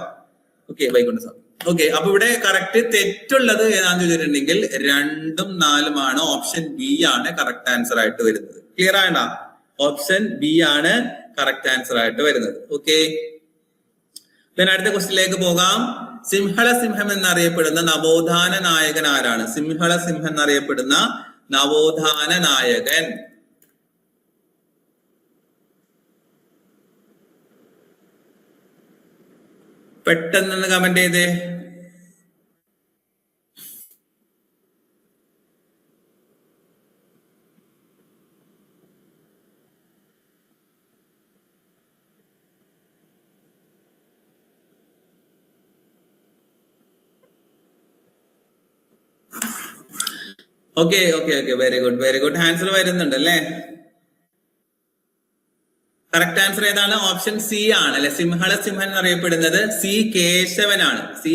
ഓക്കെ, വൈകുണ്ഠ സ്വാമി. ഓക്കെ, അപ്പൊ ഇവിടെ കറക്റ്റ് തെറ്റുള്ളത് ഏതാന്ന് ചോദിച്ചിട്ടുണ്ടെങ്കിൽ 2ഉം 4ഉം ആണ്. ഓപ്ഷൻ B ആണ് കറക്റ്റ് ആൻസർ ആയിട്ട് വരുന്നത്. ക്ലിയർ ആയണ്ട? ഓപ്ഷൻ ബി ആണ് കറക്റ്റ് ആൻസർ ആയിട്ട് വരുന്നത്. ഓക്കെ, അടുത്ത ക്വസ്റ്റിനിലേക്ക് പോകാം. സിംഹള സിംഹം എന്നറിയപ്പെടുന്ന നവോത്ഥാന നായകൻ ആരാണ്? സിംഹള സിംഹം എന്നറിയപ്പെടുന്ന നവോത്ഥാന നായകൻ. പെട്ടെന്ന് കമന്റ് ചെയ്തേ. Okay okay okay, very good very good. Answer വരുന്നുണ്ട് അല്ലേ? കറക്റ്റ് ആൻസർ ഏതാണ്? ഓപ്ഷൻ സി ആണ് അല്ലെ. സിംഹള സിംഹൻ എന്നറിയപ്പെടുന്നത് സി കേശവനാണ്. സി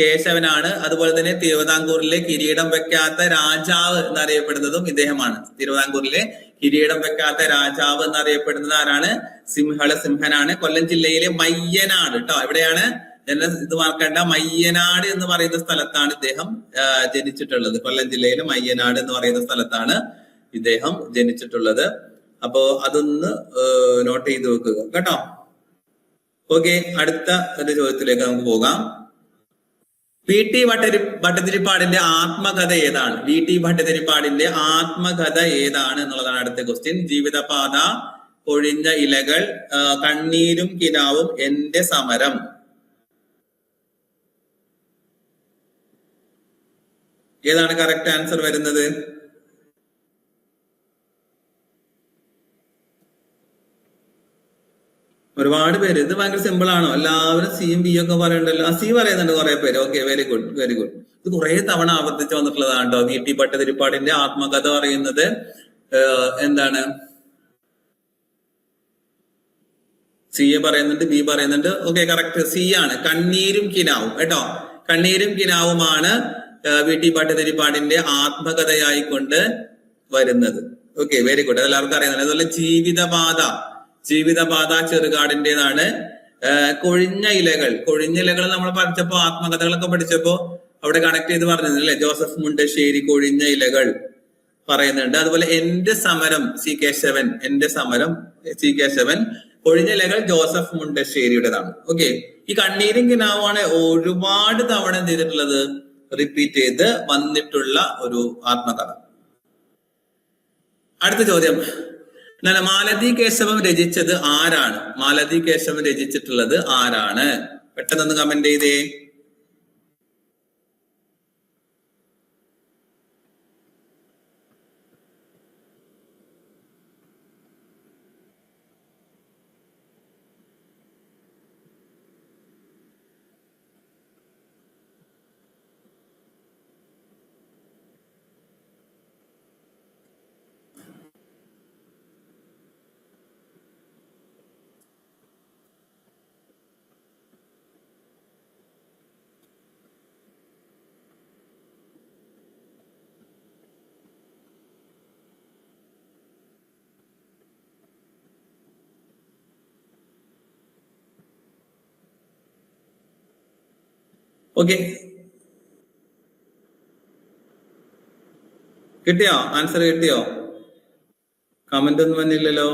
കേശവനാണ്. അതുപോലെ തന്നെ തിരുവിതാംകൂറിലെ കിരീടം വെക്കാത്ത രാജാവ് എന്നറിയപ്പെടുന്നതും ഇദ്ദേഹമാണ്. തിരുവിതാംകൂറിലെ കിരീടം വെക്കാത്ത രാജാവ് എന്നറിയപ്പെടുന്നത് ആരാണ്? സിംഹള സിംഹനാണ്. കൊല്ലം ജില്ലയിലെ മയ്യനാട് കേട്ടോ. എവിടെയാണ്? ഇത് മറക്കണ്ട, മയ്യനാട് എന്ന് പറയുന്ന സ്ഥലത്താണ് ഇദ്ദേഹം ജനിച്ചിട്ടുള്ളത്. കൊല്ലം ജില്ലയിലെ മയ്യനാട് എന്ന് പറയുന്ന സ്ഥലത്താണ് ഇദ്ദേഹം ജനിച്ചിട്ടുള്ളത്. അപ്പോ അതൊന്ന് നോട്ട് ചെയ്ത് വെക്കുക കേട്ടോ. ഓക്കെ, അടുത്ത ഒരു ചോദ്യത്തിലേക്ക് നമുക്ക് പോകാം. വി ടി ഭട്ടതിരിപ്പാടിന്റെ ആത്മകഥ ഏതാണ്? വി ടി ഭട്ടതിരിപ്പാടിന്റെ ആത്മകഥ ഏതാണ് എന്നുള്ളതാണ് അടുത്ത ക്വസ്റ്റ്യൻ. ജീവിതപാത, കൊഴിഞ്ഞ ഇലകൾ, കണ്ണീരും കിനാവും, എന്റെ സമരം. ഏതാണ് കറക്റ്റ് ആൻസർ വരുന്നത്? ഒരുപാട് പേര്. ഇത് ഭയങ്കര സിമ്പിൾ ആണോ? എല്ലാവരും സിയും ബി ഒക്കെ പറയണ്ടല്ലോ. സി പറയുന്നുണ്ട് കുറെ പേര്. Okay, very good very good. ഇത് കുറെ തവണ ആവർത്തിച്ച് വന്നിട്ടുള്ളതാണ് കേട്ടോ. വി ടി ഭട്ടതിരിപ്പാടിന്റെ ആത്മകഥ പറയുന്നത് എന്താണ്? സി എ പറയുന്നുണ്ട്, ബി പറയുന്നുണ്ട്. ഓക്കെ, കറക്റ്റ് സി ആണ്. കണ്ണീരും കിനാവും കേട്ടോ. കണ്ണീരും കിനാവുമാണ് വി ടി ഭട്ടതിരിപ്പാടിന്റെ ആത്മകഥയായിക്കൊണ്ട് വരുന്നത്. Okay, very good. എല്ലാവർക്കും അറിയുന്നുണ്ട്. അതുപോലെ ജീവിതപാത ചെറുകാടിന്റേതാണ്. കൊഴിഞ്ഞ ഇലകൾ നമ്മൾ പഠിച്ചപ്പോ, ആത്മകഥകളൊക്കെ പഠിച്ചപ്പോ അവിടെ കണക്ട് ചെയ്ത് പറഞ്ഞില്ലേ, ജോസഫ് മുണ്ടശ്ശേരി കൊഴിഞ്ഞ ഇലകൾ പറയുന്നുണ്ട്. അതുപോലെ എന്റെ സമരം സി കേശവൻ, എന്റെ സമരം സി കേശവൻ. കൊഴിഞ്ഞ ഇലകൾ ജോസഫ് മുണ്ടശ്ശേരിയുടേതാണ്. ഓക്കെ, ഈ കണ്ണീരും കിനാവുമാണ് ഒരുപാട് തവണ എന്ത് ചെയ്തിട്ടുള്ളത്? റിപ്പീറ്റ് ചെയ്ത് വന്നിട്ടുള്ള ഒരു ആത്മകഥ. അടുത്ത ചോദ്യം, മാലതി കേശവം രചിച്ചത് ആരാണ്? മാലതി കേശവം രചിച്ചിട്ടുള്ളത് ആരാണ്? പെട്ടെന്നൊന്ന് കമന്റ് ചെയ്തേ. ഓക്കെ, കിട്ടിയോ? ആൻസർ കിട്ടിയോ? കമന്റ് ഒന്നും വന്നില്ലല്ലോ.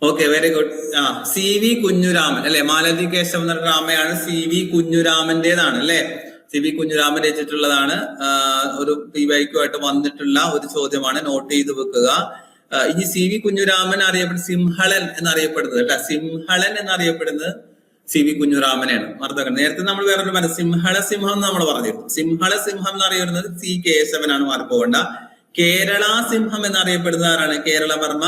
Okay, very good. C V Kunjuraman അല്ലെ. മാലതി കേശവൻ എന്ന ഡ്രാമയാണ് സി വി കുഞ്ഞുരാമന്റേതാണ് അല്ലെ. സി വി കുഞ്ഞുരാമൻ രചിച്ചിട്ടുള്ളതാണ്. ഒരു PYQ വന്നിട്ടുള്ള ഒരു ചോദ്യമാണ്, നോട്ട് ചെയ്ത് വെക്കുക. ഇനി സി വി കുഞ്ഞുരാമൻ അറിയപ്പെടുന്നത് സിംഹളൻ എന്നറിയപ്പെടുന്നത് കേട്ടോ. സിംഹളൻ എന്നറിയപ്പെടുന്നത് സി വി കുഞ്ഞുരാമനെയാണ്. മറന്നേക്കണം. നേരത്തെ നമ്മൾ വേറൊരു പറഞ്ഞ സിംഹള സിംഹം എന്ന് നമ്മൾ പറഞ്ഞിരുന്നു. സിംഹള സിംഹം എന്നറിയപ്പെടുന്നത് സി കേശവനാണ്. മാറിപ്പോകണ്ട. കേരള സിംഹം എന്നറിയപ്പെടുന്നത് ആരാണ്? കേരളവർമ്മ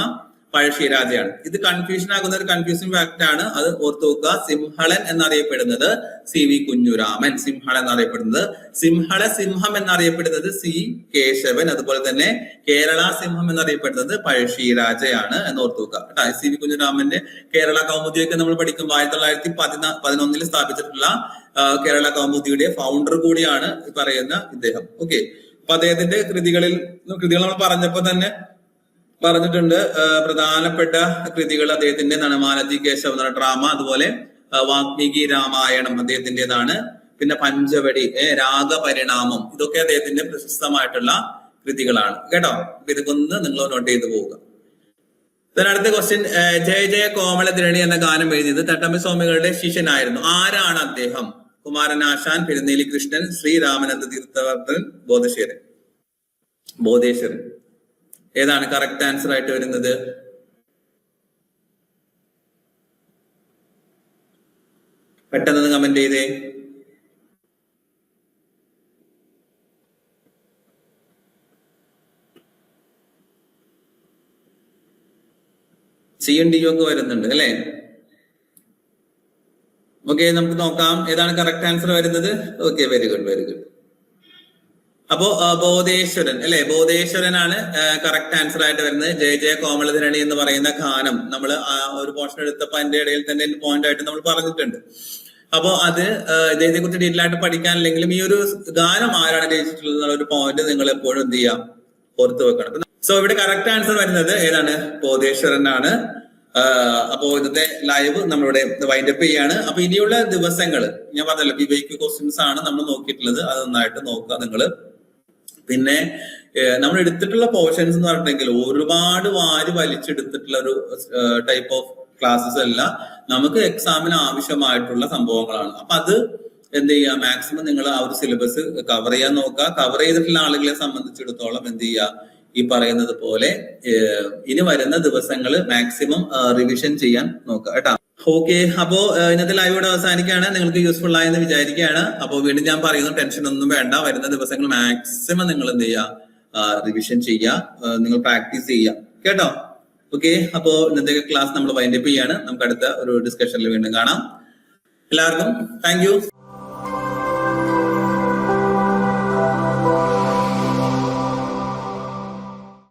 പഴശ്ശിരാജയാണ്. ഇത് കൺഫ്യൂഷൻ ആകുന്ന ഒരു കൺഫ്യൂസിംഗ് ഫാക്ട് ആണ്. അത് ഓർത്തു വെക്കുക. സിംഹളൻ എന്നറിയപ്പെടുന്നത് സി വി കുഞ്ഞുരാമൻ. സിംഹളൻ എന്നറിയപ്പെടുന്നത്. സിംഹള സിംഹം എന്നറിയപ്പെടുന്നത് സി കേശവൻ. അതുപോലെ തന്നെ കേരള സിംഹം എന്നറിയപ്പെടുന്നത് പഴശ്ശിരാജയാണ് എന്ന് ഓർത്തു വെക്കുക കേട്ടോ. സി വി കുഞ്ഞുരാമന്റെ കേരള കൗമുദിയൊക്കെ നമ്മൾ പഠിക്കുമ്പോൾ 1911 സ്ഥാപിച്ചിട്ടുള്ള കേരള കൗമുദിയുടെ ഫൗണ്ടർ കൂടിയാണ് പറയുന്ന ഇദ്ദേഹം. ഓക്കെ, അപ്പൊ അദ്ദേഹത്തിന്റെ കൃതികൾ നമ്മൾ പറഞ്ഞപ്പോ തന്നെ പറഞ്ഞിട്ടുണ്ട്. പ്രധാനപ്പെട്ട കൃതികൾ അദ്ദേഹത്തിന്റെ എന്താണ് മാലതി കേശവ് എന്ന ഡ്രാമ, അതുപോലെ വാൽമീകി രാമായണം അദ്ദേഹത്തിന്റേതാണ്. പിന്നെ പഞ്ചവടി, രാഗപരിണാമം, ഇതൊക്കെ അദ്ദേഹത്തിന്റെ പ്രശസ്തമായിട്ടുള്ള കൃതികളാണ് കേട്ടോ. ഇതൊക്കെ ഒന്ന് നിങ്ങൾ നോട്ട് ചെയ്ത് പോവുക. അടുത്ത ക്വസ്റ്റ്യൻ, ജയ ജയ കോമളദ്രണി എന്ന ഗാനം എഴുതിയത് തട്ടമ്പി സ്വാമികളുടെ ശിഷ്യനായിരുന്നു. ആരാണ് അദ്ദേഹം? കുമാരനാശാൻ, പെരുന്നേലി കൃഷ്ണൻ, ശ്രീരാമനന്ദ തീർത്ഥവർദ്ധൻ, ബോധേശ്വരൻ. ഏതാണ് കറക്റ്റ് ആൻസർ ആയിട്ട് വരുന്നത്? പെട്ടെന്ന് കമന്റ് ചെയ്തേ. CNDU ഒക്കെ വരുന്നുണ്ട് അല്ലെ? ഓക്കെ, നമുക്ക് നോക്കാം ഏതാണ് കറക്റ്റ് ആൻസർ വരുന്നത്. Okay, very good, very good. അപ്പോ ബോധേശ്വരൻ അല്ലെ, ബോധേശ്വരനാണ് കറക്റ്റ് ആൻസർ ആയിട്ട് വരുന്നത്. ജയ ജയ കോമളധരണി എന്ന് പറയുന്ന ഗാനം നമ്മൾ ഒരു പോർഷൻ എടുത്തപ്പോ അതിന്റെ ഇടയിൽ തന്നെ പോയിന്റ് ആയിട്ട് നമ്മൾ പറഞ്ഞിട്ടുണ്ട്. അപ്പോ അത് ഇദ്ദേഹത്തെ കുറിച്ച് ഡീറ്റെയിൽ ആയിട്ട് പഠിക്കാനില്ലെങ്കിലും ഈ ഒരു ഗാനം ആരാണ് രചിച്ചിട്ടുള്ളത് എന്നുള്ള ഒരു പോയിന്റ് നിങ്ങൾ എപ്പോഴും എന്ത് ചെയ്യാം, ഓർത്ത് വെക്കണം. സോ ഇവിടെ കറക്റ്റ് ആൻസർ വരുന്നത് ഏതാണ്? ബോധേശ്വരനാണ്. അപ്പോ ഇന്നത്തെ ലൈവ് നമ്മളിവിടെ വൈൻഡപ്പ് ചെയ്യാണ്. അപ്പൊ ഇനിയുള്ള ദിവസങ്ങൾ ഞാൻ പറഞ്ഞല്ലോ വിവേക് ക്വസ്റ്റ്യൻസ് ആണ് നമ്മൾ നോക്കിയിട്ടുള്ളത്, അത് നന്നായിട്ട് നോക്കുക നിങ്ങള്. പിന്നെ നമ്മൾ എടുത്തിട്ടുള്ള പോർഷൻസ് എന്ന് പറഞ്ഞിട്ടുണ്ടെങ്കിൽ ഒരുപാട് വാരി വലിച്ചെടുത്തിട്ടുള്ള ഒരു ടൈപ്പ് ഓഫ് ക്ലാസ്സസ് അല്ല, നമുക്ക് എക്സാമിന് ആവശ്യമായിട്ടുള്ള സംഭവങ്ങളാണ്. അപ്പൊ അത് എന്ത് ചെയ്യുക, മാക്സിമം നിങ്ങൾ ആ ഒരു സിലബസ് കവർ ചെയ്യാൻ നോക്കുക. കവർ ചെയ്തിട്ടുള്ള ആളുകളെ സംബന്ധിച്ചിടത്തോളം എന്ത് ചെയ്യുക, ഈ പറയുന്നത് പോലെ ഇനി വരുന്ന ദിവസങ്ങൾ മാക്സിമം റിവിഷൻ ചെയ്യാൻ നോക്കുക കേട്ടോ. ഓക്കെ, അപ്പോ ഇന്നത്തെ ലൈവ് ഇവിടെ അവസാനിക്കുകയാണ്. നിങ്ങൾക്ക് യൂസ്ഫുൾ ആയെന്ന് വിചാരിക്കുകയാണ്. അപ്പോൾ വീണ്ടും ഞാൻ പറയുന്നു, ടെൻഷൻ ഒന്നും വേണ്ട. വരുന്ന ദിവസങ്ങൾ മാക്സിമം നിങ്ങൾ എന്ത് ചെയ്യുക, റിവിഷൻ ചെയ്യുക, നിങ്ങൾ പ്രാക്ടീസ് ചെയ്യുക കേട്ടോ. ഓക്കെ, അപ്പോ ഇന്നത്തെ ക്ലാസ് നമ്മൾ വൈൻഡപ്പ് ചെയ്യാണ്. നമുക്ക് അടുത്ത ഒരു ഡിസ്കഷനിൽ വീണ്ടും കാണാം. എല്ലാവർക്കും താങ്ക് യു.